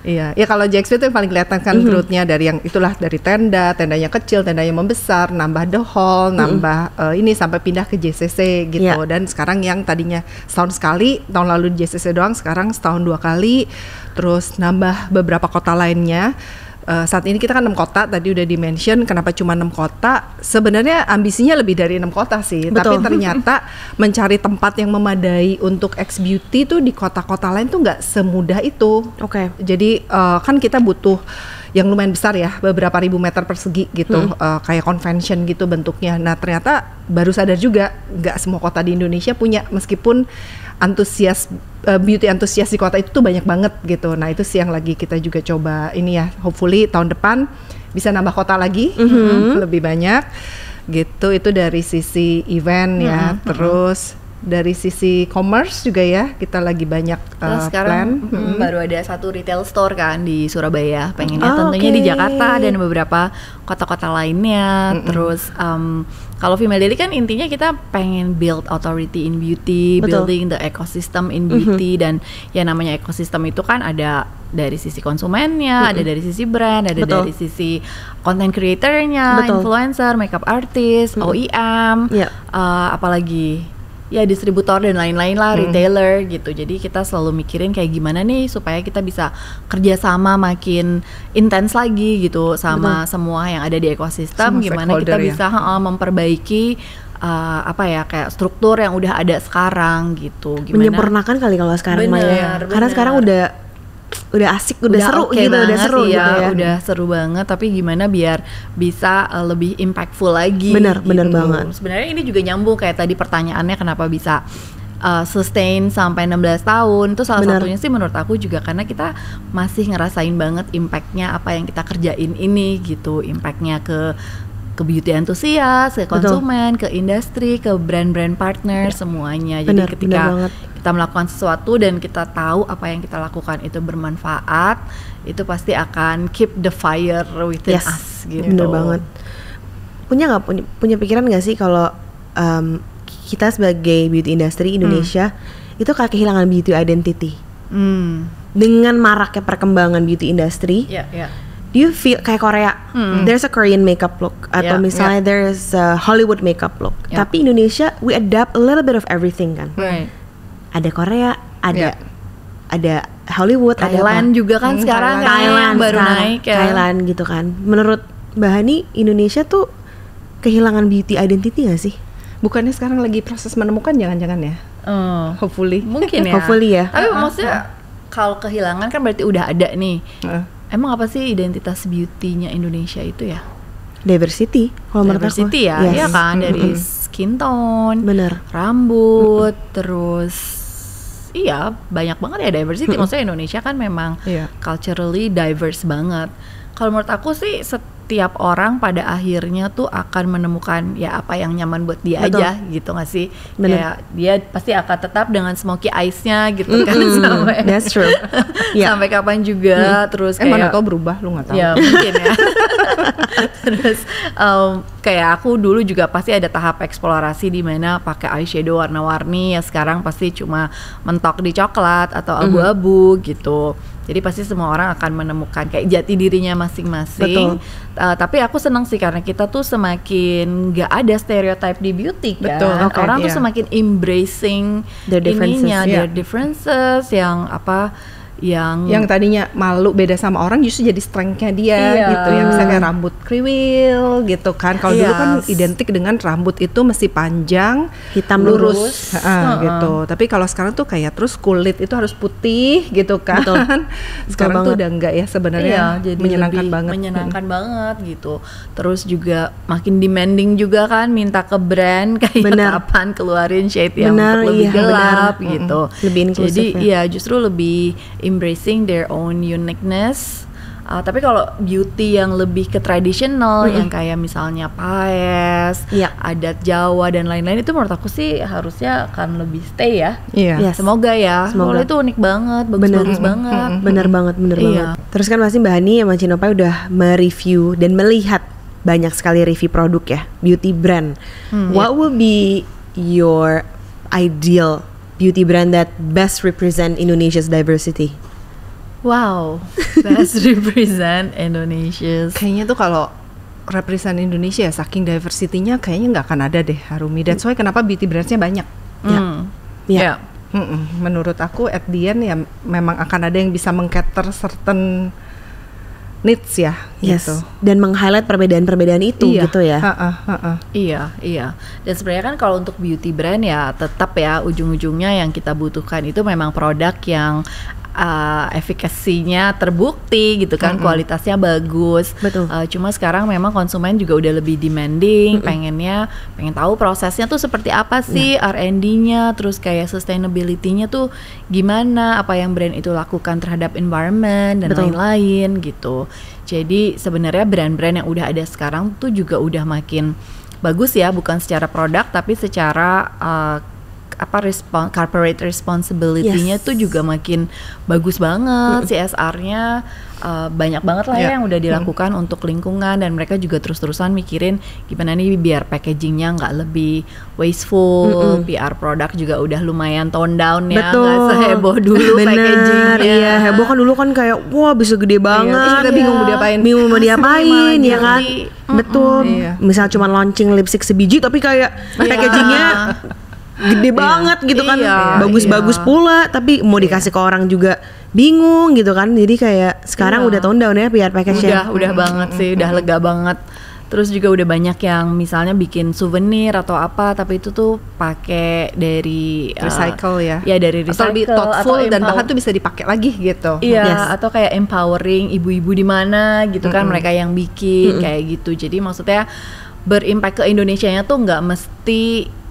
Iya, ya kalau JXP itu yang paling kelihatan kan growth-nya dari yang itulah, dari tendanya kecil, tendanya membesar, nambah the hall, nambah ini sampai pindah ke JCC gitu. Yeah. Dan sekarang yang tadinya setahun sekali, tahun lalu di JCC doang, sekarang setahun 2 kali. Terus nambah beberapa kota lainnya. Saat ini kita kan 6 kota, tadi udah di-mention. Kenapa cuma 6 kota? Sebenarnya ambisinya lebih dari 6 kota sih. Betul. Tapi ternyata mencari tempat yang memadai untuk X Beauty tuh di kota-kota lain tuh nggak semudah itu. Oke. Jadi kan kita butuh yang lumayan besar ya, beberapa ribu meter persegi gitu, kayak convention gitu bentuknya. Nah ternyata baru sadar juga nggak semua kota di Indonesia punya, meskipun beauty antusias di kota itu tuh banyak banget gitu. Nah itu sih yang lagi kita juga coba ini ya, hopefully tahun depan bisa nambah kota lagi, lebih banyak gitu. Itu dari sisi event ya, terus dari sisi commerce juga ya, kita lagi banyak Terus sekarang plan. baru ada satu retail store kan di Surabaya, pengennya Oh, tentunya oke. di Jakarta dan beberapa kota-kota lainnya. Terus kalau Female Daily kan intinya kita pengen build authority in beauty, Betul. building the ecosystem in beauty. Dan ya namanya ekosistem itu kan ada dari sisi konsumennya, ada dari sisi brand, ada Betul. dari sisi content creatornya, Betul. influencer, makeup artist, OEM, Iya. apalagi ya distributor dan lain-lain lah, retailer gitu. Jadi kita selalu mikirin kayak gimana nih supaya kita bisa kerjasama makin intens lagi gitu sama semua yang ada di ekosistem. Semua Gimana kita stakeholder ya. bisa memperbaiki kayak struktur yang udah ada sekarang gitu. Gimana? Menyempurnakan kali kalau sekarang mah ya. Bener, Karena bener. sekarang udah asik, udah seru oke gitu, udah banget seru sih gitu ya. Udah seru banget, tapi gimana biar bisa lebih impactful lagi. Bener banget. Sebenarnya ini juga nyambung kayak tadi pertanyaannya kenapa bisa sustain sampai 16 tahun. Itu salah Bener. satunya sih menurut aku juga karena kita masih ngerasain banget impactnya apa yang kita kerjain ini gitu, impactnya ke beauty enthusiast, ke konsumen, ke industri, ke brand-brand partner, semuanya. Jadi Bener ketika banget. kita melakukan sesuatu dan kita tahu apa yang kita lakukan itu bermanfaat, itu pasti akan keep the fire within Yes, us gitu. bener banget. Punya pikiran nggak sih kalau kita sebagai beauty industry Indonesia itu kayak kehilangan beauty identity dengan maraknya perkembangan beauty industry? Do you feel kayak Korea, there's a Korean makeup look atau misalnya there's a Hollywood makeup look, tapi Indonesia we adapt a little bit of everything kan. Right. Ada Korea, ada Hollywood, Thailand ada apa? juga kan sekarang kan Thailand baru sekarang, naik ya. Thailand gitu kan. Menurut Mbak Hani, Indonesia tuh kehilangan beauty identity gak sih? Bukannya sekarang lagi proses menemukan jangan-jangan ya? Hopefully. Mungkin ya. Hopefully ya. Tapi maksudnya kalau kehilangan kan berarti udah ada nih. Emang apa sih identitas beauty-nya Indonesia itu ya? Diversity, kalau menurut aku. Diversity ya, Yes. iya kan, dari skin tone, Bener. rambut, terus iya banyak banget ya diversity. Maksudnya Indonesia kan memang culturally diverse banget. Kalau menurut aku sih setiap orang pada akhirnya tuh akan menemukan ya apa yang nyaman buat dia Betul. aja gitu nggak sih? Bener. Kayak dia pasti akan tetap dengan smoky eyes-nya gitu kan sampai That's true. Yeah. sampai kapan juga. Terus Mana kayak tau berubah, lu nggak tahu. ya mungkin ya. Terus kayak aku dulu juga pasti ada tahap eksplorasi di mana pakai eyeshadow warna-warni, ya sekarang pasti cuma mentok di coklat atau abu-abu gitu. Jadi pasti semua orang akan menemukan kayak jati dirinya masing-masing. Tapi aku senang sih karena kita tuh semakin gak ada stereotype di beauty kan. Betul, oke, orang tuh iya. semakin embracing Their differences, ininya, iya. their differences yang apa yang tadinya malu beda sama orang justru jadi strength-nya dia Iya. gitu ya, misalnya kayak rambut kriwil gitu kan. Kalau dulu kan Yes. identik dengan rambut itu mesti panjang, Hitam lurus, gitu. Tapi kalau sekarang tuh kayak terus kulit itu harus putih gitu kan. Betul. Sekarang Betul tuh banget. udah enggak ya sebenarnya, Iya, jadi menyenangkan lebih banget. menyenangkan banget gitu. Terus juga makin demanding juga kan, minta ke brand kayak Benar. kapan keluarin shade yang Benar, lebih iya, gelap benar. gitu. Lebih inklusif Jadi ya. iya justru lebih embracing their own uniqueness. Tapi kalau beauty yang lebih ke tradisional, yang kayak misalnya paes, Iya. adat Jawa dan lain-lain, itu menurut aku sih harusnya akan lebih stay ya. Iya. Yes. Semoga ya. Semoga. Soalnya itu unik banget, Bener. bagus-bagus banget. Bener banget, bener Iya. banget. Terus kan pasti Mbak Hani sama Cinopai udah mereview dan melihat banyak sekali review produk ya, beauty brand. What will be your ideal beauty brand that best represent Indonesia's diversity? Wow, best represent Indonesia's. Kayaknya tuh kalau represent Indonesia ya, saking diversity-nya kayaknya nggak akan ada deh Harumi. That's why kenapa beauty brands-nya banyak. Ya. Menurut aku at the end ya memang akan ada yang bisa meng-cater certain needs ya, Yes. gitu. Dan meng-highlight perbedaan-perbedaan itu Iya. gitu ya. Iya. Dan sebenarnya kan kalau untuk beauty brand ya tetap ya ujung-ujungnya yang kita butuhkan itu memang produk yang efikasinya terbukti gitu kan, kualitasnya bagus. Betul. Cuma sekarang memang konsumen juga udah lebih demanding, pengen tahu prosesnya tuh seperti apa sih, R&D-nya, terus kayak sustainability-nya tuh gimana, apa yang brand itu lakukan terhadap environment dan Betul. lain-lain gitu. Jadi sebenarnya brand-brand yang udah ada sekarang tuh juga udah makin bagus ya, bukan secara produk tapi secara corporate responsibility-nya Yes. tuh juga makin bagus banget. CSR-nya banyak banget lah ya yang udah dilakukan untuk lingkungan, dan mereka juga terus-terusan mikirin gimana nih biar packaging-nya nggak lebih wasteful. PR produk juga udah lumayan tone down ya, nggak seheboh dulu Bener, packagingnya. iya. Heboh kan dulu kan kayak wah bisa gede banget. Terus kita bingung mau diapain. Bingung mau Asli, diapain malah ya kan. jadi, Betul. Iya. Misal cuma launching lipstick sebiji tapi kayak packagingnya gede banget gitu kan. Iya, Bagus-bagus iya. pula tapi mau dikasih ke orang juga bingung gitu kan. Jadi kayak sekarang udah tone down ya PR package-nya. Udah banget sih, udah lega banget. Terus juga udah banyak yang misalnya bikin souvenir atau apa, tapi itu tuh pakai dari Recycle ya. Ya dari Atau recycle lebih thoughtful dan empower- bahkan tuh bisa dipakai lagi gitu. Iya, Yes. atau kayak empowering ibu-ibu di mana gitu kan, mereka yang bikin kayak gitu. Jadi maksudnya berimpact ke Indonesianya tuh nggak mesti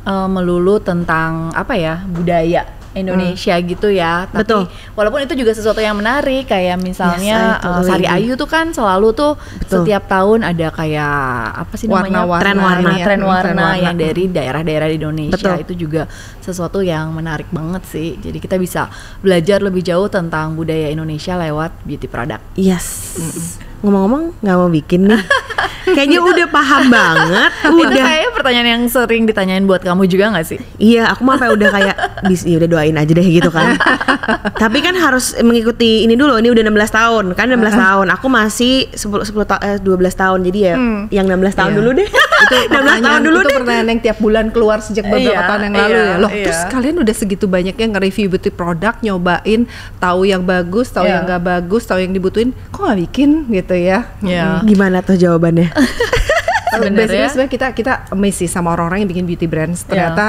melulu tentang apa ya, budaya Indonesia gitu ya. Tapi Betul. walaupun itu juga sesuatu yang menarik, kayak misalnya Yes, I totally Sari agree. Ayu tuh kan selalu tuh Betul. setiap tahun ada kayak apa sih namanya, Warna-warna Tren warna. ini ya, tren warna warna. yang dari daerah-daerah di Indonesia. Betul. Itu juga sesuatu yang menarik banget sih. Jadi kita bisa belajar lebih jauh tentang budaya Indonesia lewat beauty product. Yes. Ngomong-ngomong nggak mau bikin nih. Kayaknya udah paham banget. Itu Udah. kayaknya pertanyaan yang sering ditanyain buat kamu juga nggak sih? Iya, aku mah sampai udah kayak ya udah doain aja deh gitu kan. Tapi kan harus mengikuti ini dulu. Ini udah 16 tahun, kan 16 tahun. Aku masih 12 tahun. Jadi ya yang 16 tahun Iya. dulu deh. Itu 16 tahun dulu itu deh. pertanyaan yang tiap bulan keluar sejak beberapa Iya, tahun yang lalu iya, ya. Loh, iya. terus kalian udah segitu banyaknya nge-review beauty product, nyobain, tahu yang bagus, tahu Iya. yang nggak bagus, tahu yang dibutuhin, kok nggak bikin gitu ya? Iya. Gimana tuh jawabannya? Basically Sebenarnya sebenarnya kita amazed sih sama orang-orang yang bikin beauty brands. Iya. Ternyata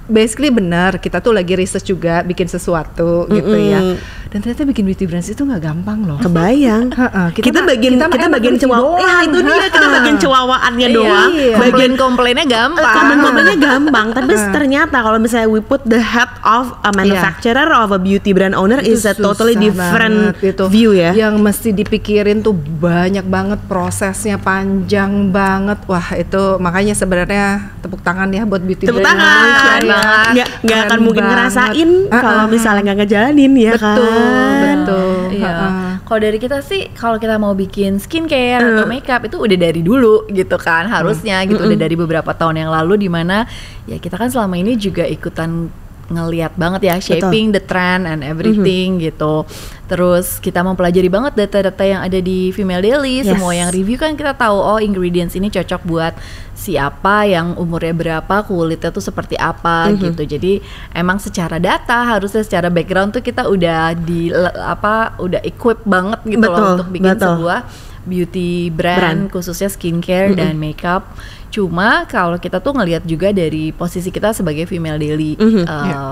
basically benar, kita tuh lagi research juga bikin sesuatu gitu ya. Dan ternyata bikin beauty brands itu nggak gampang loh. Kebayang. Heeh, Kita mah- bagian mah enak bagian review cewek. doang. Itu dia kita bagian cewawaannya doang. Iya. Bagian komplainnya gampang. komen-komennya gampang, tapi ternyata kalau misalnya we put the head of a manufacturer of a beauty brand owner Itu is a totally susah different banget gitu. view ya. Yang mesti dipikirin tuh banyak banget, prosesnya panjang banget. Wah, itu makanya sebenarnya tepuk tangan ya buat beauty Tepuk brand tangan. Indonesia ya. Nggak akan Keren mungkin banget. ngerasain kalau misalnya nggak ngejalanin ya Betul, kan. betul. Iya. Heeh. Kalau dari kita sih, kalau kita mau bikin skincare atau makeup itu udah dari dulu gitu kan, harusnya gitu udah dari beberapa tahun yang lalu, dimana ya kita kan selama ini juga ikutan ngelihat banget ya, shaping the trend and everything gitu. Terus kita mempelajari banget data-data yang ada di Female Daily, Yes. semua yang review kan kita tahu, oh ingredients ini cocok buat siapa, yang umurnya berapa, kulitnya tuh seperti apa gitu. Jadi emang secara data, harusnya secara background tuh kita udah udah equip banget gitu Betul, loh untuk bikin betul. sebuah beauty brand khususnya skincare dan makeup. Cuma kalau kita tuh ngelihat juga dari posisi kita sebagai Female Daily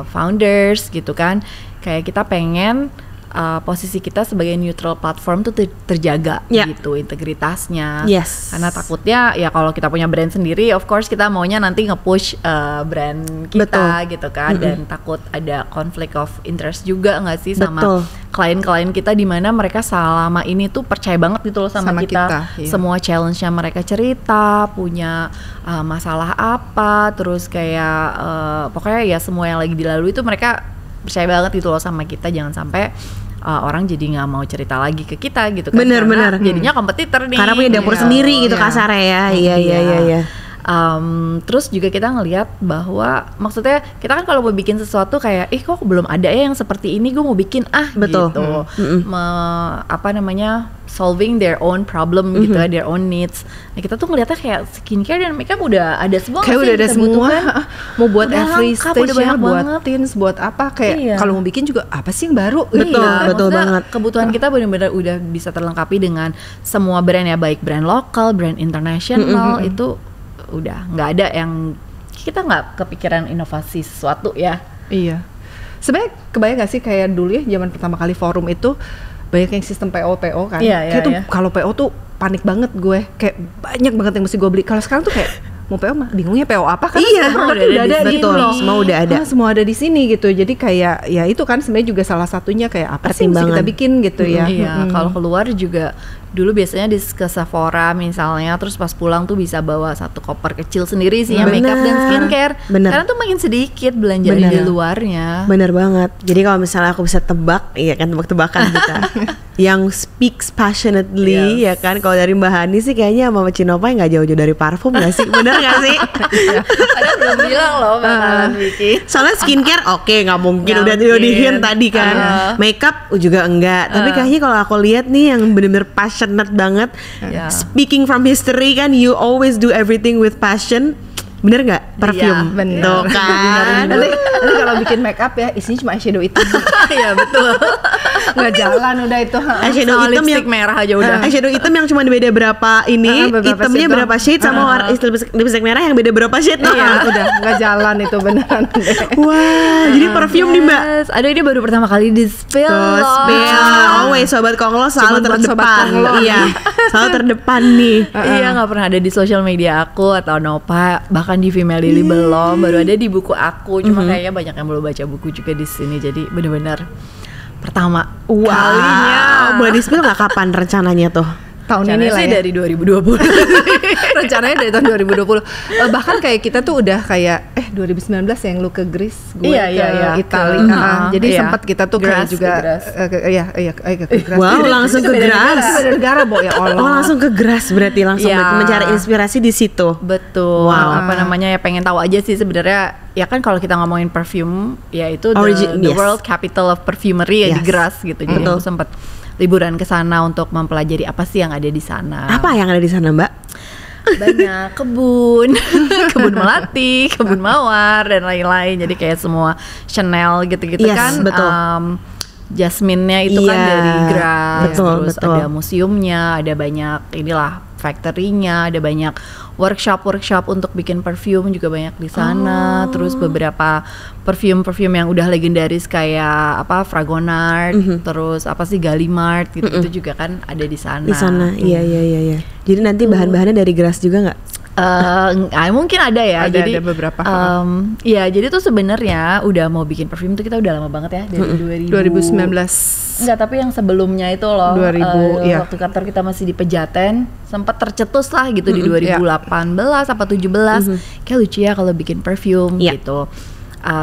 founders gitu kan, kayak kita pengen posisi kita sebagai neutral platform tuh terjaga Ya. gitu integritasnya. Yes. Karena takutnya ya kalau kita punya brand sendiri, of course kita maunya nanti nge-push brand kita gitu kan, dan takut ada conflict of interest juga nggak sih sama Betul. klien-klien kita, di mana mereka selama ini tuh percaya banget gitu loh sama Sama kita, iya. semua challenge-nya mereka cerita, punya masalah apa, terus kayak pokoknya ya semua yang lagi dilalui itu mereka percaya banget gitu loh sama kita. Jangan sampai orang jadi nggak mau cerita lagi ke kita gitu kan, Bener, karena bener. jadinya kompetitor nih. Karena punya dapur Iya. sendiri gitu Iya. kasarnya ya. Iya. Terus juga kita ngelihat bahwa maksudnya kita kan kalau mau bikin sesuatu kayak kok belum ada ya yang seperti ini, gue mau bikin Betul. gitu. Solving their own problem gitu ya, their own needs. Nah, kita tuh ngeliatnya kayak skincare dan makeup udah ada semua, Kayak nggak udah sih ada kita semua, butuhkan? mau buat Udah every lengkap, stage udah ya, banyak buat banget. teens, buat apa, kayak Iya. kalau mau bikin juga apa sih yang baru? Betul, Gitu. betul maksudnya banget. Kebutuhan kita benar-benar udah bisa terlengkapi dengan semua brand ya, baik brand lokal, brand internasional, itu udah nggak ada yang kita nggak kepikiran inovasi sesuatu ya. Iya. Sebenarnya kebayang gak sih kayak dulu ya zaman pertama kali forum itu banyak yang sistem PO kan. Iya, kayak tuh iya. kalau PO tuh panik banget gue. Kayak banyak banget yang mesti gue beli. Kalau sekarang tuh kayak mau PO mah bingungnya PO apa, kan Iya, semua produk udah udah ada ada di di betul, sini. semua udah ada. Semua ada di sini gitu. Jadi kayak ya itu kan sebenarnya juga salah satunya kayak apa sih yang mesti kita Pertimbangan. bikin gitu ya. Iya, kalau keluar juga dulu biasanya ke Sephora misalnya, terus pas pulang tuh bisa bawa satu koper kecil sendiri sih yang makeup dan Bener. skincare. Bener. Karena tuh makin sedikit belanjaan Bener. di luarnya. Bener banget. Jadi kalau misalnya aku bisa tebak, iya kan tebak-tebakan kita. Yang speaks passionately, ya kan. Kalau dari Mbak Hani sih kayaknya sama Cinopai nggak jauh-jauh dari parfum nggak sih? Bener nggak sih? Padahal belum bilang loh bakalan bikin. Soalnya skincare oke nggak mungkin, Nggak udah mungkin. di hint tadi kan. Makeup juga enggak. Tapi kayaknya kalau aku lihat nih yang bener-bener passionate banget. Iya. Speaking from history kan, you always do everything with passion. Bener nggak? Perfume, bener. tuh kan. Nanti kalau bikin make up ya isinya cuma eyeshadow itu. Iya betul. nggak jalan udah itu. Eyeshadow Sama hitam lipstick yang merah aja udah. eyeshadow hitam yang cuma beda berapa ini, beberapa hitamnya shade berapa shade sama warna lipstick merah yang beda berapa shade. Iya, udah nggak jalan itu beneran. Wah, jadi perfume nih Mbak. Yes. Aduh, ini baru pertama kali di spill Tuh, loh. spill. Always Sobat Konglo selalu Cuman buat Sobat terdepan. Konglo. Iya, selalu terdepan nih. Iya, nggak pernah ada di sosial media aku atau Nova, bahkan di Female Lily belum, baru ada di buku aku. Cuma kayaknya banyak yang belum baca buku juga di sini, jadi bener-bener pertama kalinya. Boleh di spill nggak kapan rencananya tuh? Tahun Rencananya ini lah sih ya. dari 2020. Rencananya dari tahun 2020. Bahkan kayak kita tuh udah kayak 2019 yang lu ke Greece, gue Iya, ke iya. Italia. Ke- Jadi iya. sempat kita tuh Gras, kayak juga ke Gras. ke Gras. Wow, langsung ke Gras. Beda negara, Bo, ya Allah. Oh, langsung ke Gras berarti langsung Iya. mencari inspirasi di situ. Betul. Wow. Apa namanya ya, pengen tahu aja sih sebenarnya. Ya kan kalau kita ngomongin perfume, ya itu the Yes. world capital of perfumery ya di Yes. Gras gitu. Jadi Betul. aku sempat liburan ke sana untuk mempelajari apa sih yang ada di sana. Apa yang ada di sana, Mbak? Banyak kebun, kebun melati, kebun mawar dan lain-lain. Jadi kayak semua Chanel gitu-gitu Yes, kan. betul. Jasmine-nya itu kan Iya, dari Gras, betul, terus betul. ada museumnya, ada banyak inilah factory-nya, ada banyak workshop untuk bikin perfume juga banyak di sana. Terus beberapa perfume yang udah legendaris kayak apa Fragonard, terus apa sih Gallimard gitu-gitu juga kan ada di sana. Di sana. Iya. Jadi nanti bahan-bahannya dari Gras juga nggak? Mungkin ada ya. Ada jadi beberapa. Iya, jadi tuh sebenarnya udah mau bikin perfume tuh kita udah lama banget ya dari 2019. Enggak, tapi yang sebelumnya itu loh 2000, iya. waktu kantor kita masih di Pejaten sempat tercetus lah gitu di iya. 2018 apa 17 kayak lucu ya kalau bikin perfume Iya. gitu.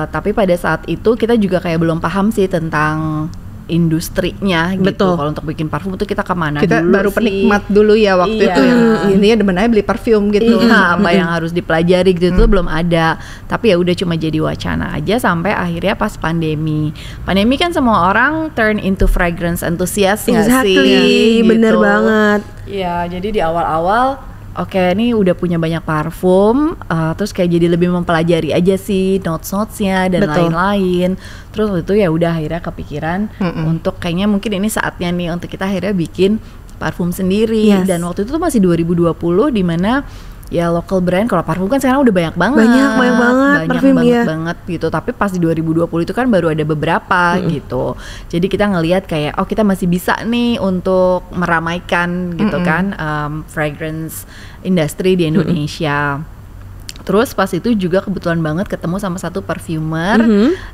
Tapi pada saat itu kita juga kayak belum paham sih tentang industrinya gitu. Betul. Kalau untuk bikin parfum tuh kita kemana Kita dulu baru sih? penikmat dulu ya waktu Iya. itu. Intinya demennya beli parfum gitu. Iya, apa yang harus dipelajari gitu itu belum ada. Tapi ya udah cuma jadi wacana aja sampai akhirnya pas pandemi. Pandemi kan semua orang turn into fragrance enthusiast nggak sih? Exactly, bener Gitu. banget. Iya, jadi di awal-awal oke, ini udah punya banyak parfum, terus kayak jadi lebih mempelajari aja sih notes-notesnya dan Betul. lain-lain. Terus waktu itu ya udah akhirnya kepikiran untuk kayaknya mungkin ini saatnya nih untuk kita akhirnya bikin parfum sendiri. Yes. Dan waktu itu tuh masih 2020 di mana ya local brand, kalau parfum kan sekarang udah banyak banget. Banyak banget parfum, iya. banget gitu. Tapi pas di 2020 itu kan baru ada beberapa gitu. Jadi kita ngelihat kayak kita masih bisa nih untuk meramaikan gitu kan fragrance industry di Indonesia. Terus pas itu juga kebetulan banget ketemu sama satu perfumer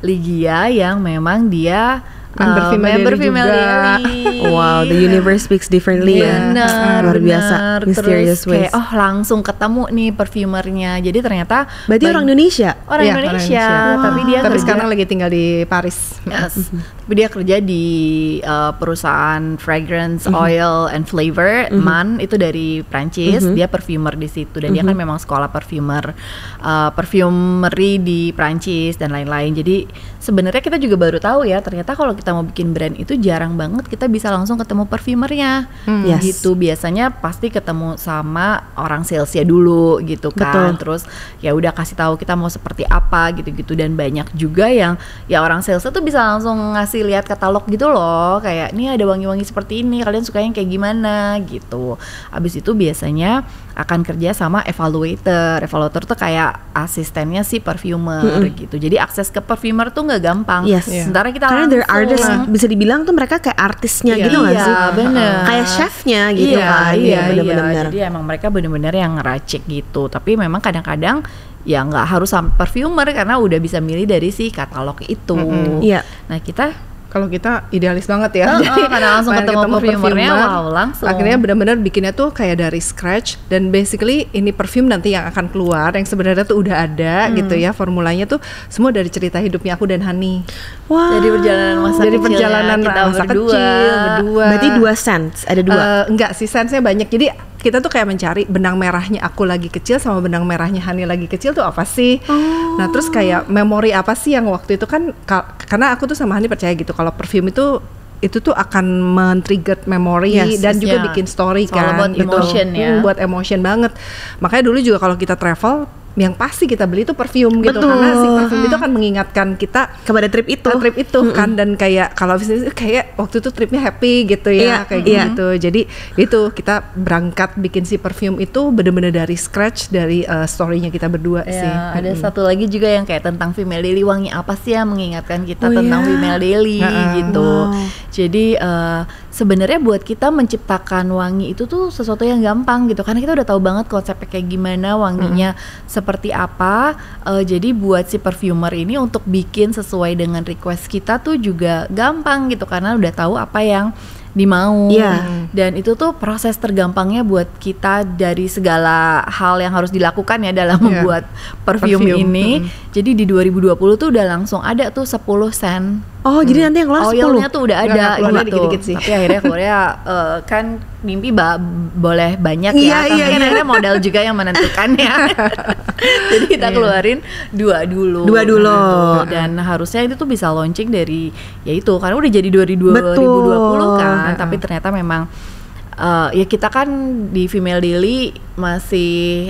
Ligia yang memang dia Member Female Lily. Wow, the universe speaks differently ya. Bener, Luar biasa, bener. mysterious Terus ways. kayak langsung ketemu nih perfumernya. Jadi ternyata Berarti orang Indonesia? orang Iya, Indonesia, orang tapi dia Tapi kerja, sekarang lagi tinggal di Paris. yes, tapi dia kerja di perusahaan fragrance, oil and flavor, MAN itu dari Prancis. Dia perfumer di situ dan dia kan memang sekolah perfumery di Prancis dan lain-lain. Jadi sebenarnya kita juga baru tahu ya ternyata kalau kita mau bikin brand itu jarang banget kita bisa langsung ketemu perfumernya. Yes. Gitu biasanya pasti ketemu sama orang salesnya dulu gitu kan. Betul. Terus ya udah kasih tahu kita mau seperti apa gitu-gitu dan banyak juga yang ya orang salesnya tuh bisa langsung ngasih lihat katalog gitu loh, kayak nih ada wangi-wangi seperti ini, kalian suka yang kayak gimana gitu. Abis itu biasanya akan kerja sama evaluator tuh kayak asistennya si perfumer gitu. Jadi akses ke perfumer tuh nggak gampang. Yes. Sementara kita Karena they're langsung- artists, bisa dibilang tuh mereka kayak artisnya gitu nggak Iya, sih? bener. Kayak chefnya gitu kan. Iya, bener-bener. Jadi emang mereka bener-bener yang ngeracik gitu. Tapi memang kadang-kadang ya nggak harus sampai perfumer karena udah bisa milih dari si katalog itu. Iya. Nah kita Kalau kita idealis banget ya. karena langsung main ketemu perfumernya, perfumer, wow, langsung. Akhirnya benar-benar bikinnya tuh kayak dari scratch dan basically ini perfume nanti yang akan keluar yang sebenarnya tuh udah ada gitu ya, formulanya tuh semua dari cerita hidupnya aku dan Hani. Wah. Dari perjalanan masa Dari kecilnya perjalanan kita masa berdua. kecil berdua. Berarti 2 scents, ada 2. Enggak sih, sense-nya banyak. Jadi kita tuh kayak mencari benang merahnya aku lagi kecil sama benang merahnya Hani lagi kecil tuh apa sih. Nah terus kayak memori apa sih yang waktu itu kan karena aku tuh sama Hani percaya gitu kalau perfume itu tuh akan men-trigger memori Yes, dan juga ya. bikin story Soal kan. buat emotion ya. Buat emotion banget. Makanya dulu juga kalau kita travel yang pasti kita beli itu perfume gitu, Betul. karena si perfume itu akan mengingatkan kita kepada trip itu. trip itu kan, dan kayak kalau bisnis kayak waktu itu tripnya happy gitu ya, Iya, kayak iya. gitu. Jadi itu kita berangkat bikin si perfume itu bener-bener dari scratch, dari story-nya kita berdua sih. Ya, ada satu lagi juga yang kayak tentang female daily, wangi apa sih yang mengingatkan kita tentang iya. female daily gitu. Wow. Jadi sebenarnya buat kita menciptakan wangi itu tuh sesuatu yang gampang gitu, karena kita udah tahu banget konsepnya kayak gimana, wanginya seperti apa. Jadi buat si perfumer ini untuk bikin sesuai dengan request kita tuh juga gampang gitu, karena udah tahu apa yang dimau. Iya. Dan itu tuh proses tergampangnya buat kita dari segala hal yang harus dilakukan ya dalam membuat perfume ini. Jadi di 2020 tuh udah langsung ada tuh 10 scent. Oh, jadi nanti yang keluar 10. Oilnya tuh udah ada Nggak, keluarnya gitu. dikit-dikit sih. Tapi akhirnya keluarnya kan mimpi boleh banyak Iya, ya. Tapi iya, kan iya. akhirnya modal juga yang menentukan ya. Jadi kita keluarin 2 dulu. 2 dulu. Gitu. Dan harusnya itu tuh bisa launching dari ya itu, karena udah jadi 2020 Betul. kan. Tapi ternyata memang ya kita kan di Female Daily masih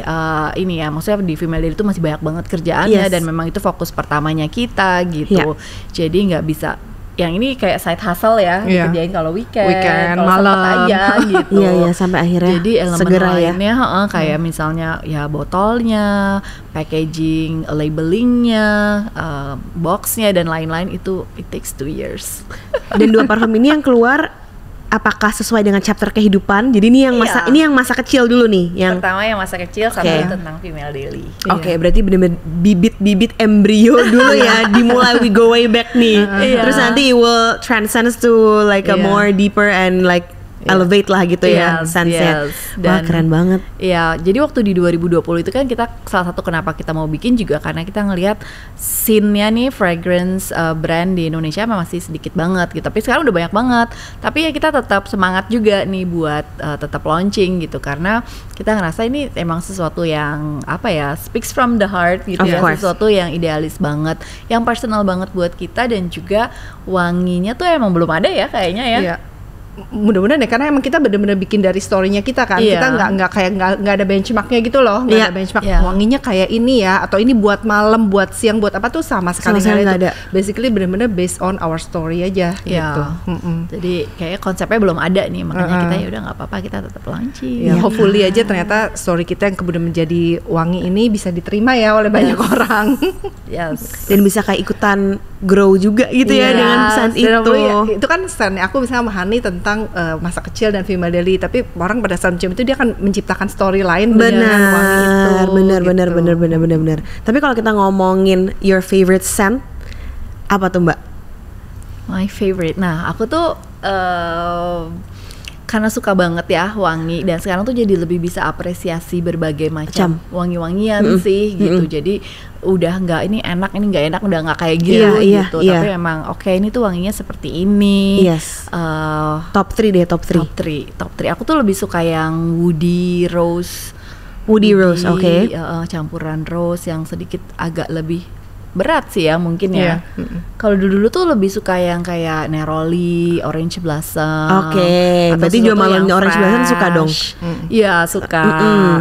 ini ya, maksudnya di Female Daily itu masih banyak banget kerjaannya, Yes. dan memang itu fokus pertamanya kita gitu. Jadi nggak bisa yang ini kayak side hustle ya, Iya. dikerjain kalau weekend, Weekend, kalau sempet malam. aja gitu. Iya, iya, sampai akhirnya Jadi elemen segera ya. lainnya kayak misalnya ya botolnya, packaging, labelingnya, boxnya dan lain-lain itu it takes 2 years. Dan 2 parfum ini yang keluar apakah sesuai dengan chapter kehidupan? Jadi ini yang masa Iya. ini yang masa kecil dulu nih, yang Pertama yang masa kecil, Oke. satu tentang Female Daily. Oke, berarti bener-bener bibit-bibit embrio dulu ya, dimulai we go way back nih. Iya. Terus nanti it will transcend to like a Iya. more deeper and like elevate lah gitu ya, Yes, sunset. yes. Wah, Dan- keren banget. Iya, jadi waktu di 2020 itu kan kita salah satu kenapa kita mau bikin juga karena kita ngelihat scene-nya nih fragrance brand di Indonesia memang masih sedikit banget gitu. Tapi sekarang udah banyak banget. Tapi ya kita tetap semangat juga nih buat tetap launching gitu, karena kita ngerasa ini emang sesuatu yang apa ya, speaks from the heart gitu Of ya, course. sesuatu yang idealis banget, yang personal banget buat kita, dan juga wanginya tuh emang belum ada ya kayaknya ya. Iya. Mudah-mudahan ya, karena emang kita bener-bener bikin dari story-nya kita kan. Iya. Kita nggak ada benchmarknya gitu loh, nggak Iya. ada benchmark Iya. wanginya kayak ini ya, atau ini buat malam, buat siang, buat apa tuh sama sekali Sama sekali nggak nggak itu. Basically bener-bener based on our story aja Iya. gitu. Jadi kayaknya konsepnya belum ada nih, makanya kita ya udah nggak apa-apa, kita tetap launching. Ya, hopefully aja ternyata story kita yang kemudian menjadi wangi ini bisa diterima ya oleh banyak orang. Yes. Dan bisa kayak ikutan grow juga gitu ya Iya, dengan pesan Dan itu. apalagi ya, itu kan stand aku misalnya sama Hani tentang masa kecil dan female daily, tapi orang pada saat mencium itu dia akan menciptakan story lain dengan wangi itu. Benar, gitu. benar. Tapi kalau kita ngomongin your favorite scent, apa tuh Mbak? My favorite. Nah, aku tuh karena suka banget ya wangi, dan sekarang tuh jadi lebih bisa apresiasi berbagai macam wangi-wangian sih gitu. Jadi udah nggak ini enak, ini nggak enak, udah nggak kayak gitu Iya, gitu. iya. Tapi emang oke, ini tuh wanginya seperti ini. Yes. Eh, Top 3 deh, top 3. top 3. Aku tuh lebih suka yang woody rose. Woody rose, oke. Campuran rose yang sedikit agak lebih berat sih ya mungkin ya. Iya. Kalau dulu tuh lebih suka yang kayak neroli, orange blossom. Oke, atau berarti sesuatu Jo Malone yang orange blossom suka dong. Iya, suka.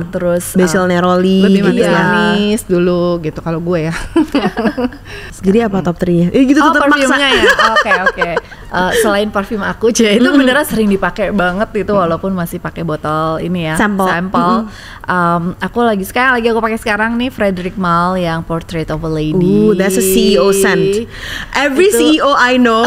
Terus Basil neroli Lebih gitu ya. manis-manis dulu gitu kalau gue ya. Jadi apa top 3-nya? Gitu oh, tetap maksa. parfumnya ya. Oke. Selain parfum aku, itu beneran sering dipakai banget itu, walaupun masih pakai botol ini ya, Sample. Aku aku pakai sekarang nih Frederic Malle yang Portrait of a Lady. Ooh, that's a CEO scent. Every Itu- CEO I know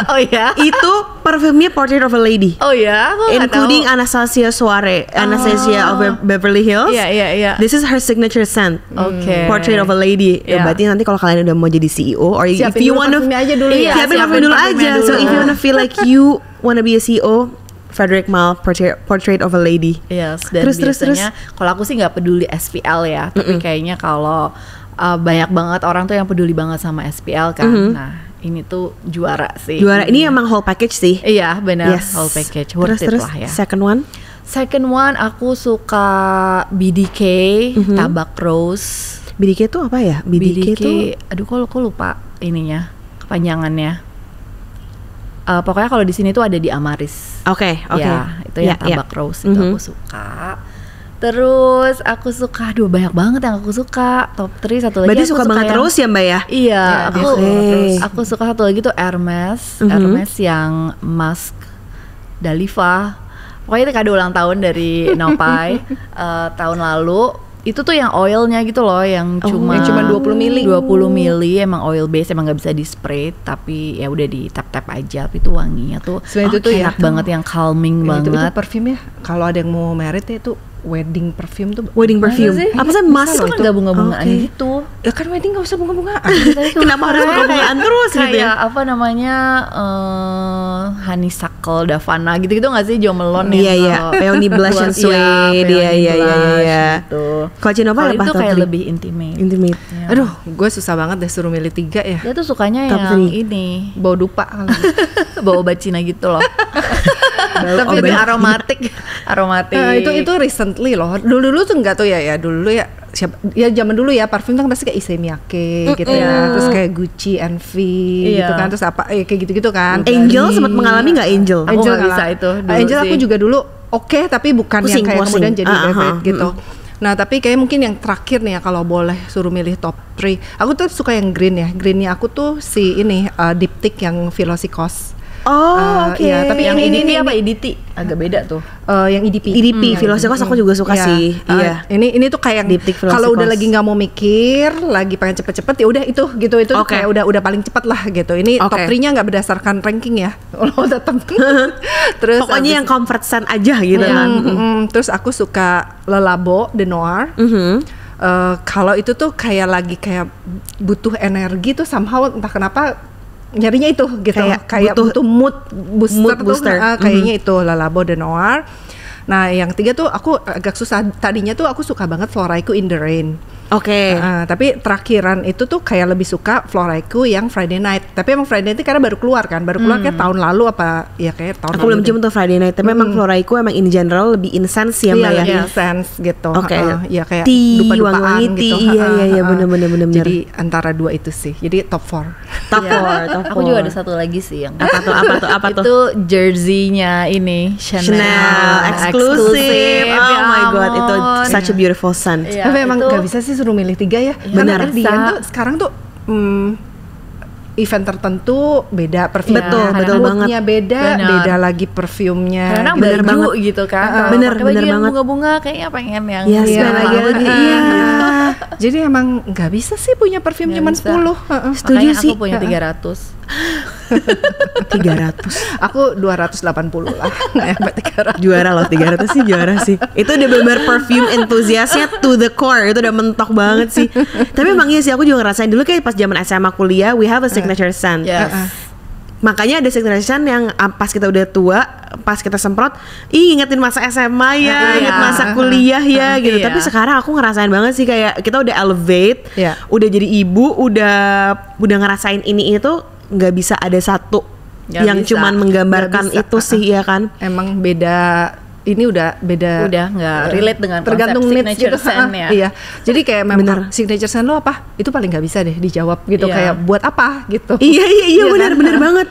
Oh ya. itu parfumnya Portrait of a Lady. Oh ya, aku nggak Including tahu. Anastasia Soare, Anastasia of Beverly Hills. Iya. This is her signature scent. Oke. Portrait of a Lady. Iya. Berarti nanti kalau kalian udah mau jadi CEO, or if Siapin you dulu wanna parfumnya aja dulu Iya, ya. siapin siapin parfum dulu parfumnya aja. So dulu. if you wanna feel like you wanna be a CEO, Frederic Malle, Portrait of a Lady. Yes, dan Terus. biasanya kalau aku sih nggak peduli SPL ya, tapi kayaknya kalau banyak banget orang tuh yang peduli banget sama SPL kan. Nah, ini tuh juara sih. Juara. Ini emang whole package sih. Iya, benar, Yes. whole package, worth Terus it lah ya. second one. Second one aku suka BDK, Tabak Rose. BDK itu apa ya? BDK itu aduh kok lupa ininya, kepanjangannya. Pokoknya kalau di sini tuh ada di Amaris. Oke. Ya, itu yang Tabak Rose itu aku suka. Terus aku suka, aduh banyak banget yang aku suka. Top 3 satu lagi. Berarti aku suka banget yang- terus ya Mbak ya? Iya, oke. aku suka satu lagi tuh Hermes, Hermes yang mask Daliva. Pokoknya itu kado ulang tahun dari Nopai tahun lalu. Itu tuh yang oilnya gitu loh, yang cuma yang cuma 20 mili. 20 mili, emang oil base, emang nggak bisa di spray, tapi ya udah di tap aja. Tapi itu wanginya tuh Sebenarnya itu tuh enak ya, banget, yang calming Itu banget. parfumnya kalau ada yang mau merit ya itu wedding perfume tuh. Wedding perfume. sih? Apa sih Bisa mask? loh Itu kan itu. gak bunga-bungaan Oke. gitu. Ya kan wedding gak usah bunga-bungaan. Kenapa harus bunga-bungaan terus gitu ya? Kayak apa namanya, honeysuckle, davana gitu-gitu gak sih, Jo Malone Iya, iya. Peony Blush and Suede. Iya, iya, iya, iya. Gitu. Kalau Cinova Kalau apa? itu top kayak three? lebih intimate. Intimate. Ya. Aduh, gue susah banget deh suruh milih 3 ya. Dia tuh sukanya Top yang three. ini, Bau dupa kali. bau obat Cina gitu loh. Tapi obat lebih aromatik. Itu recently loh. Dulu tuh enggak tuh ya dulu ya siapa ya zaman dulu ya parfum tuh kan pasti kayak Issey Miyake gitu ya. Terus kayak Gucci, Envy gitu Iya. kan. Terus apa kayak gitu-gitu kan. Angel sempat mengalami nggak Angel? Aku nggak nggak bisa lah. itu dulu Angel aku sih. juga dulu oke, tapi bukan Pusing, yang kayak pusing. kemudian jadi Ah, favorite ah, gitu. Nah tapi kayak mungkin yang terakhir nih ya kalau boleh suruh milih top 3, aku tuh suka yang green ya. Greennya aku tuh si ini Diptyque yang Velocicos. Oh, oke. Iya, tapi Yang ini EDT apa EDT? Agak beda tuh. yang EDP. EDP, Velocicos aku juga suka Iya. sih. Iya. Ini tuh kayak yang Diptyque kalau udah Velocicos. lagi nggak mau mikir, lagi pengen cepet-cepet ya udah itu gitu itu tuh Oke. kayak udah paling cepet lah gitu. Ini top Oke. 3-nya nggak berdasarkan ranking ya. Kalau tetap. Terus Pokoknya yang comfort scent aja gitu Iya. kan. terus aku suka Le Labo de Noir. Kalau itu tuh kayak lagi kayak butuh energi tuh somehow entah kenapa nyarinya itu gitu, kayak butuh mood booster, booster. tuh kayaknya itu Le Labo de Noir. Nah yang 3 tuh aku agak susah, tadinya tuh aku suka banget Floraiku In the Rain. Oke. Tapi terakhiran itu tuh kayak lebih suka Floraiku yang Friday Night. Tapi emang Friday Night itu karena baru keluar kan, kayak tahun lalu apa ya kayak tahun Aku lalu belum deh. cium tuh Friday Night, tapi emang Floraiku emang in general lebih intense ya Mbak Iya, ya. lebih sense gitu. Oke. Ya kayak Tea, dupa-dupaan wangi-wangi gitu. tea, iya, bener. Jadi antara 2 itu sih. Jadi top 4. Top 4, top 4. Aku juga ada satu lagi sih yang Apa tuh? itu jersey-nya ini Chanel, eksklusif. Oh Ya my god, itu ampun. such a beautiful scent. Iya, Tapi emang itu- nggak bisa sih suruh milih 3 ya. Benar. Karena at the end tuh sekarang tuh event tertentu beda perfumnya. Betul Moodnya banget. beda, Benar. beda lagi perfumnya. Kadang Bener baju banget. gitu kan. Kalau Bener, pakai baju bener yang banget. bunga-bunga kayaknya pengen yang Iya, Iya, lagi. Iya. Jadi emang nggak bisa sih punya parfum Nggak cuma bisa. 10. Setuju Makanya sih. aku punya 300. 300. Aku 280 lah. Nggak sampai 300. Juara loh, 300 sih juara sih. Itu udah bener perfume enthusiastnya to the core. Itu udah mentok banget sih. Tapi emang iya sih, aku juga ngerasain dulu kayak pas zaman SMA kuliah, we have a signature scent. Yes. Makanya ada signature scent yang pas kita udah tua, pas kita semprot, ingetin masa SMA ya, Iya. inget masa kuliah ya gitu. Iya. Tapi sekarang aku ngerasain banget sih kayak kita udah elevate, Iya. udah jadi ibu, udah ngerasain ini itu, nggak bisa ada satu Nggak yang bisa. cuman menggambarkan Nggak bisa. itu sih ya kan. Emang beda. Ini udah beda. Udah nggak relate dengan tergantung konsep needs signature gitu. scent ya. Iya. Jadi kayak memang Bener. signature scent lo apa? Itu paling nggak bisa deh dijawab gitu. Iya. Kayak buat apa gitu. Iya Iya benar kan? benar banget.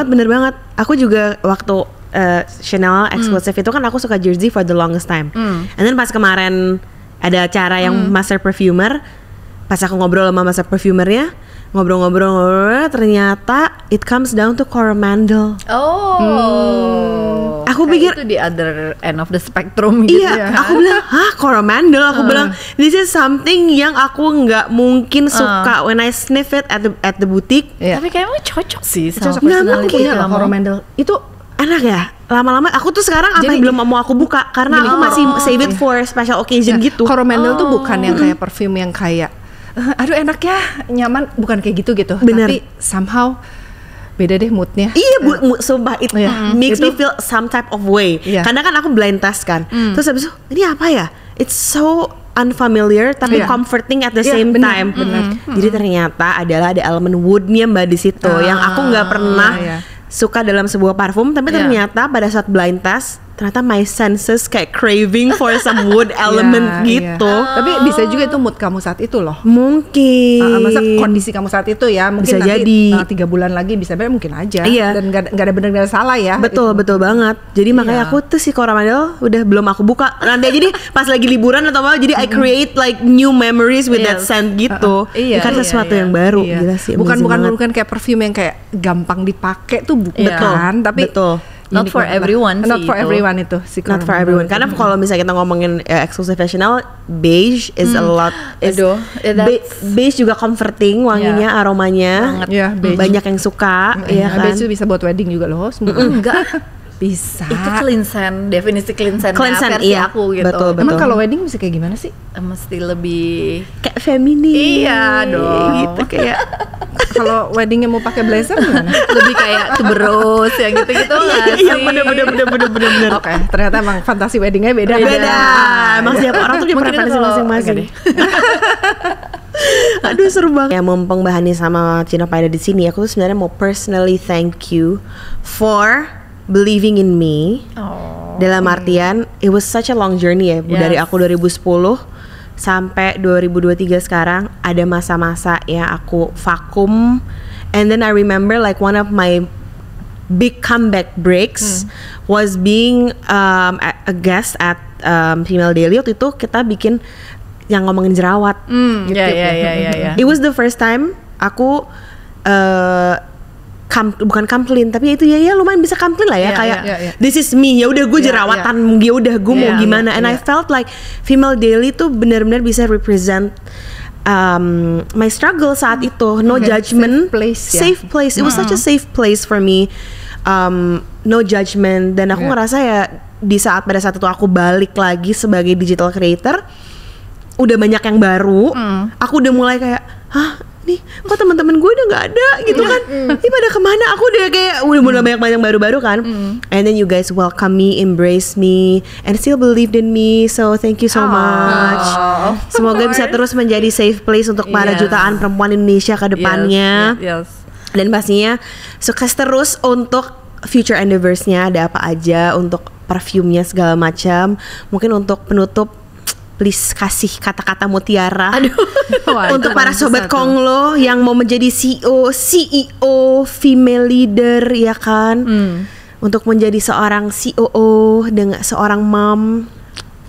Benar banget. Aku juga waktu Chanel eksklusif itu kan aku suka jersey for the longest time. And then pas kemarin ada acara yang master perfumer, pas aku ngobrol sama master perfumernya, ngobrol-ngobrol, ternyata it comes down to Coromandel. Oh. Aku Kayak pikir- itu di other end of the spectrum gitu Iya, ya. aku bilang, hah Coromandel? Aku bilang, this is something yang aku nggak mungkin suka when I sniff it at the boutique. Iya. Tapi kayaknya cocok sih sama Cocok. Nggak personality mungkin Punya loh kamu. Coromandel. Itu Enak ya, lama-lama aku tuh sekarang sampai Jadi- belum mau aku buka karena aku masih save it for special occasion gitu. Coromandel tuh bukan yang kayak parfum yang kayak aduh enak ya, nyaman, bukan kayak gitu. Bener. Tapi somehow beda deh moodnya. Iya sumpah it Iya. makes me Itu- feel some type of way. Iya. Karena kan aku blind test kan. Terus habis itu ini apa ya? It's so unfamiliar tapi Iya. comforting at the Iya, same bener, time. Jadi ternyata ada elemen woodnya mbak di situ yang aku nggak pernah iya. suka dalam sebuah parfum. Tapi Iya. ternyata pada saat blind test ternyata my senses kayak craving for some wood element Iya, gitu. iya. Tapi bisa juga itu mood kamu saat itu loh. Mungkin. Masa kondisi kamu saat itu ya, mungkin Bisa nanti jadi. 3 bulan lagi bisa benar mungkin aja. Iya. Dan nggak ada benar nggak ada salah ya. Betul, itu. betul banget. Jadi makanya Iya. aku tuh si Coromandel udah belum aku buka. Nanti jadi pas lagi liburan atau apa, jadi I create like new memories with that Yes. scent gitu. Iya, Bukan iya, sesuatu iya. yang baru. Iya. Gila sih, bukan amazing banget. bukan kayak perfume yang kayak gampang dipakai tuh Iya. bukan, tapi Betul. Not unik for banget lah. everyone Not sih for itu. everyone itu si Not for Coromandel everyone. itu. Karena kalau misalnya kita ngomongin exclusive Chanel, beige is a lot. Aduh, Beige juga comforting wanginya, aromanya. Banget. Iya, beige. Banyak yang suka, ya kan. Beige itu bisa buat wedding juga loh semua. Enggak. Bisa. Itu clean scent, definisi clean scent Clean scent, versi iya. aku gitu. Betul, betul. Emang kalau wedding mesti kayak gimana sih? Mesti lebih Kayak feminin. Iya dong. Gitu kayak. Kalau weddingnya mau pakai blazer gimana? lebih kayak tuberose yang gitu-gitu nggak sih? Iya, bener. Oke, ternyata emang fantasi weddingnya beda. Beda. Emang setiap orang tuh punya Mungkin itu preferensi kalau- masing-masing. enggak Aduh seru banget. Ya mumpung Mbak Hani sama Cino Pai ada di sini, aku tuh sebenarnya mau personally thank you for believing in me. Oh. Dalam artian it was such a long journey ya, Bu. Yes. Dari aku 2010 sampai 2023 sekarang ada masa-masa ya aku vakum, and then I remember like one of my big comeback breaks was being a guest at Female Daily. Waktu itu kita bikin yang ngomongin jerawat. Ya. It was the first time aku bukan komplain, tapi itu ya lumayan bisa komplain lah ya, Iya, kayak iya. this is me, ya udah gue Iya, jerawatan, ya udah gue mau Iya, gimana, and I iya. felt like Female Daily tuh benar-benar bisa represent my struggle saat itu. No Okay, judgment, safe place, ya. safe place. It was such a safe place for me. No judgment, dan aku Yeah. ngerasa ya pada saat itu aku balik lagi sebagai digital creator, udah banyak yang baru. Aku udah mulai kayak, hah, nih kok teman-teman gue udah nggak ada gitu kan? Ini pada kemana? Aku udah kayak udah banyak baru-baru kan. And then you guys welcome me, embrace me, and still believed in me. So thank you so much. Semoga bisa terus menjadi safe place untuk para Yes. jutaan perempuan Indonesia ke depannya. Yes. Dan pastinya sukses terus untuk future endeavours-nya, ada apa aja, untuk perfume-nya segala macam. Mungkin untuk penutup, please kasih kata-kata mutiara. Wah, untuk itu para paling sobat susah tuh. Konglo yang mau menjadi CEO, female leader ya kan. Untuk menjadi seorang COO dengan seorang mom.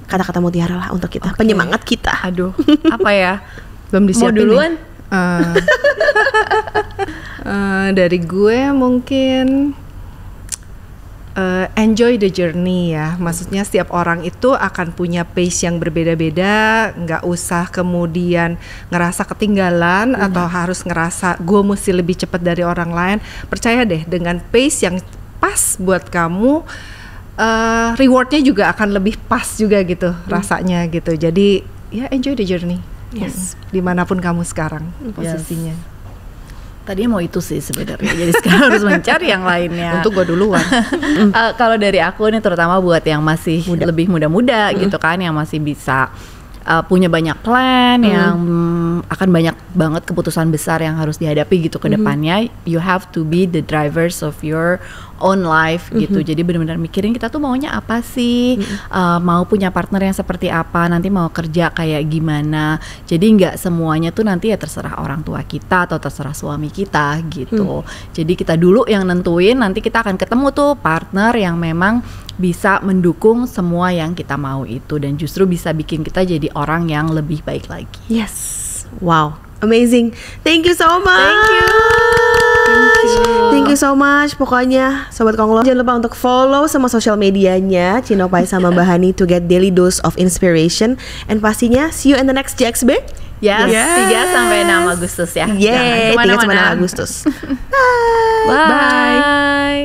Kata-kata mutiara lah untuk kita, penyemangat kita. Aduh, apa ya? Belum Mau disiapin duluan? nih. Dari gue mungkin enjoy the journey ya. Maksudnya setiap orang itu akan punya pace yang berbeda-beda. Nggak usah kemudian ngerasa ketinggalan atau harus ngerasa gue mesti lebih cepat dari orang lain. Percaya deh, dengan pace yang pas buat kamu, rewardnya juga akan lebih pas juga gitu rasanya gitu. Jadi ya enjoy the journey. Yes. Dimanapun kamu sekarang posisinya. Tadinya mau itu sih sebenarnya. Jadi sekarang harus mencari yang lainnya. Untuk gue duluan. Kalau dari aku ini terutama buat yang masih lebih muda-muda gitu kan, yang masih bisa punya banyak plan, yang akan banyak banget keputusan besar yang harus dihadapi gitu ke depannya. You have to be the drivers of your own life gitu. Jadi benar-benar mikirin kita tuh maunya apa sih, mau punya partner yang seperti apa, nanti mau kerja kayak gimana. Jadi nggak semuanya tuh nanti ya terserah orang tua kita atau terserah suami kita gitu. Jadi kita dulu yang nentuin, nanti kita akan ketemu tuh partner yang memang bisa mendukung semua yang kita mau itu, dan justru bisa bikin kita jadi orang yang lebih baik lagi. Yes. Wow. Amazing. Thank you so much. Thank you. Thank you so much. Pokoknya Sobat Konglo, jangan lupa untuk follow semua sosial medianya Cino Pai sama Mbak Hani to get daily dose of inspiration. And pastinya see you in the next JXB. Yes, Yes. 3 sampai 6 Agustus ya. Yeay, Jangan 3 sampai 6 kemana-mana. Agustus. Bye.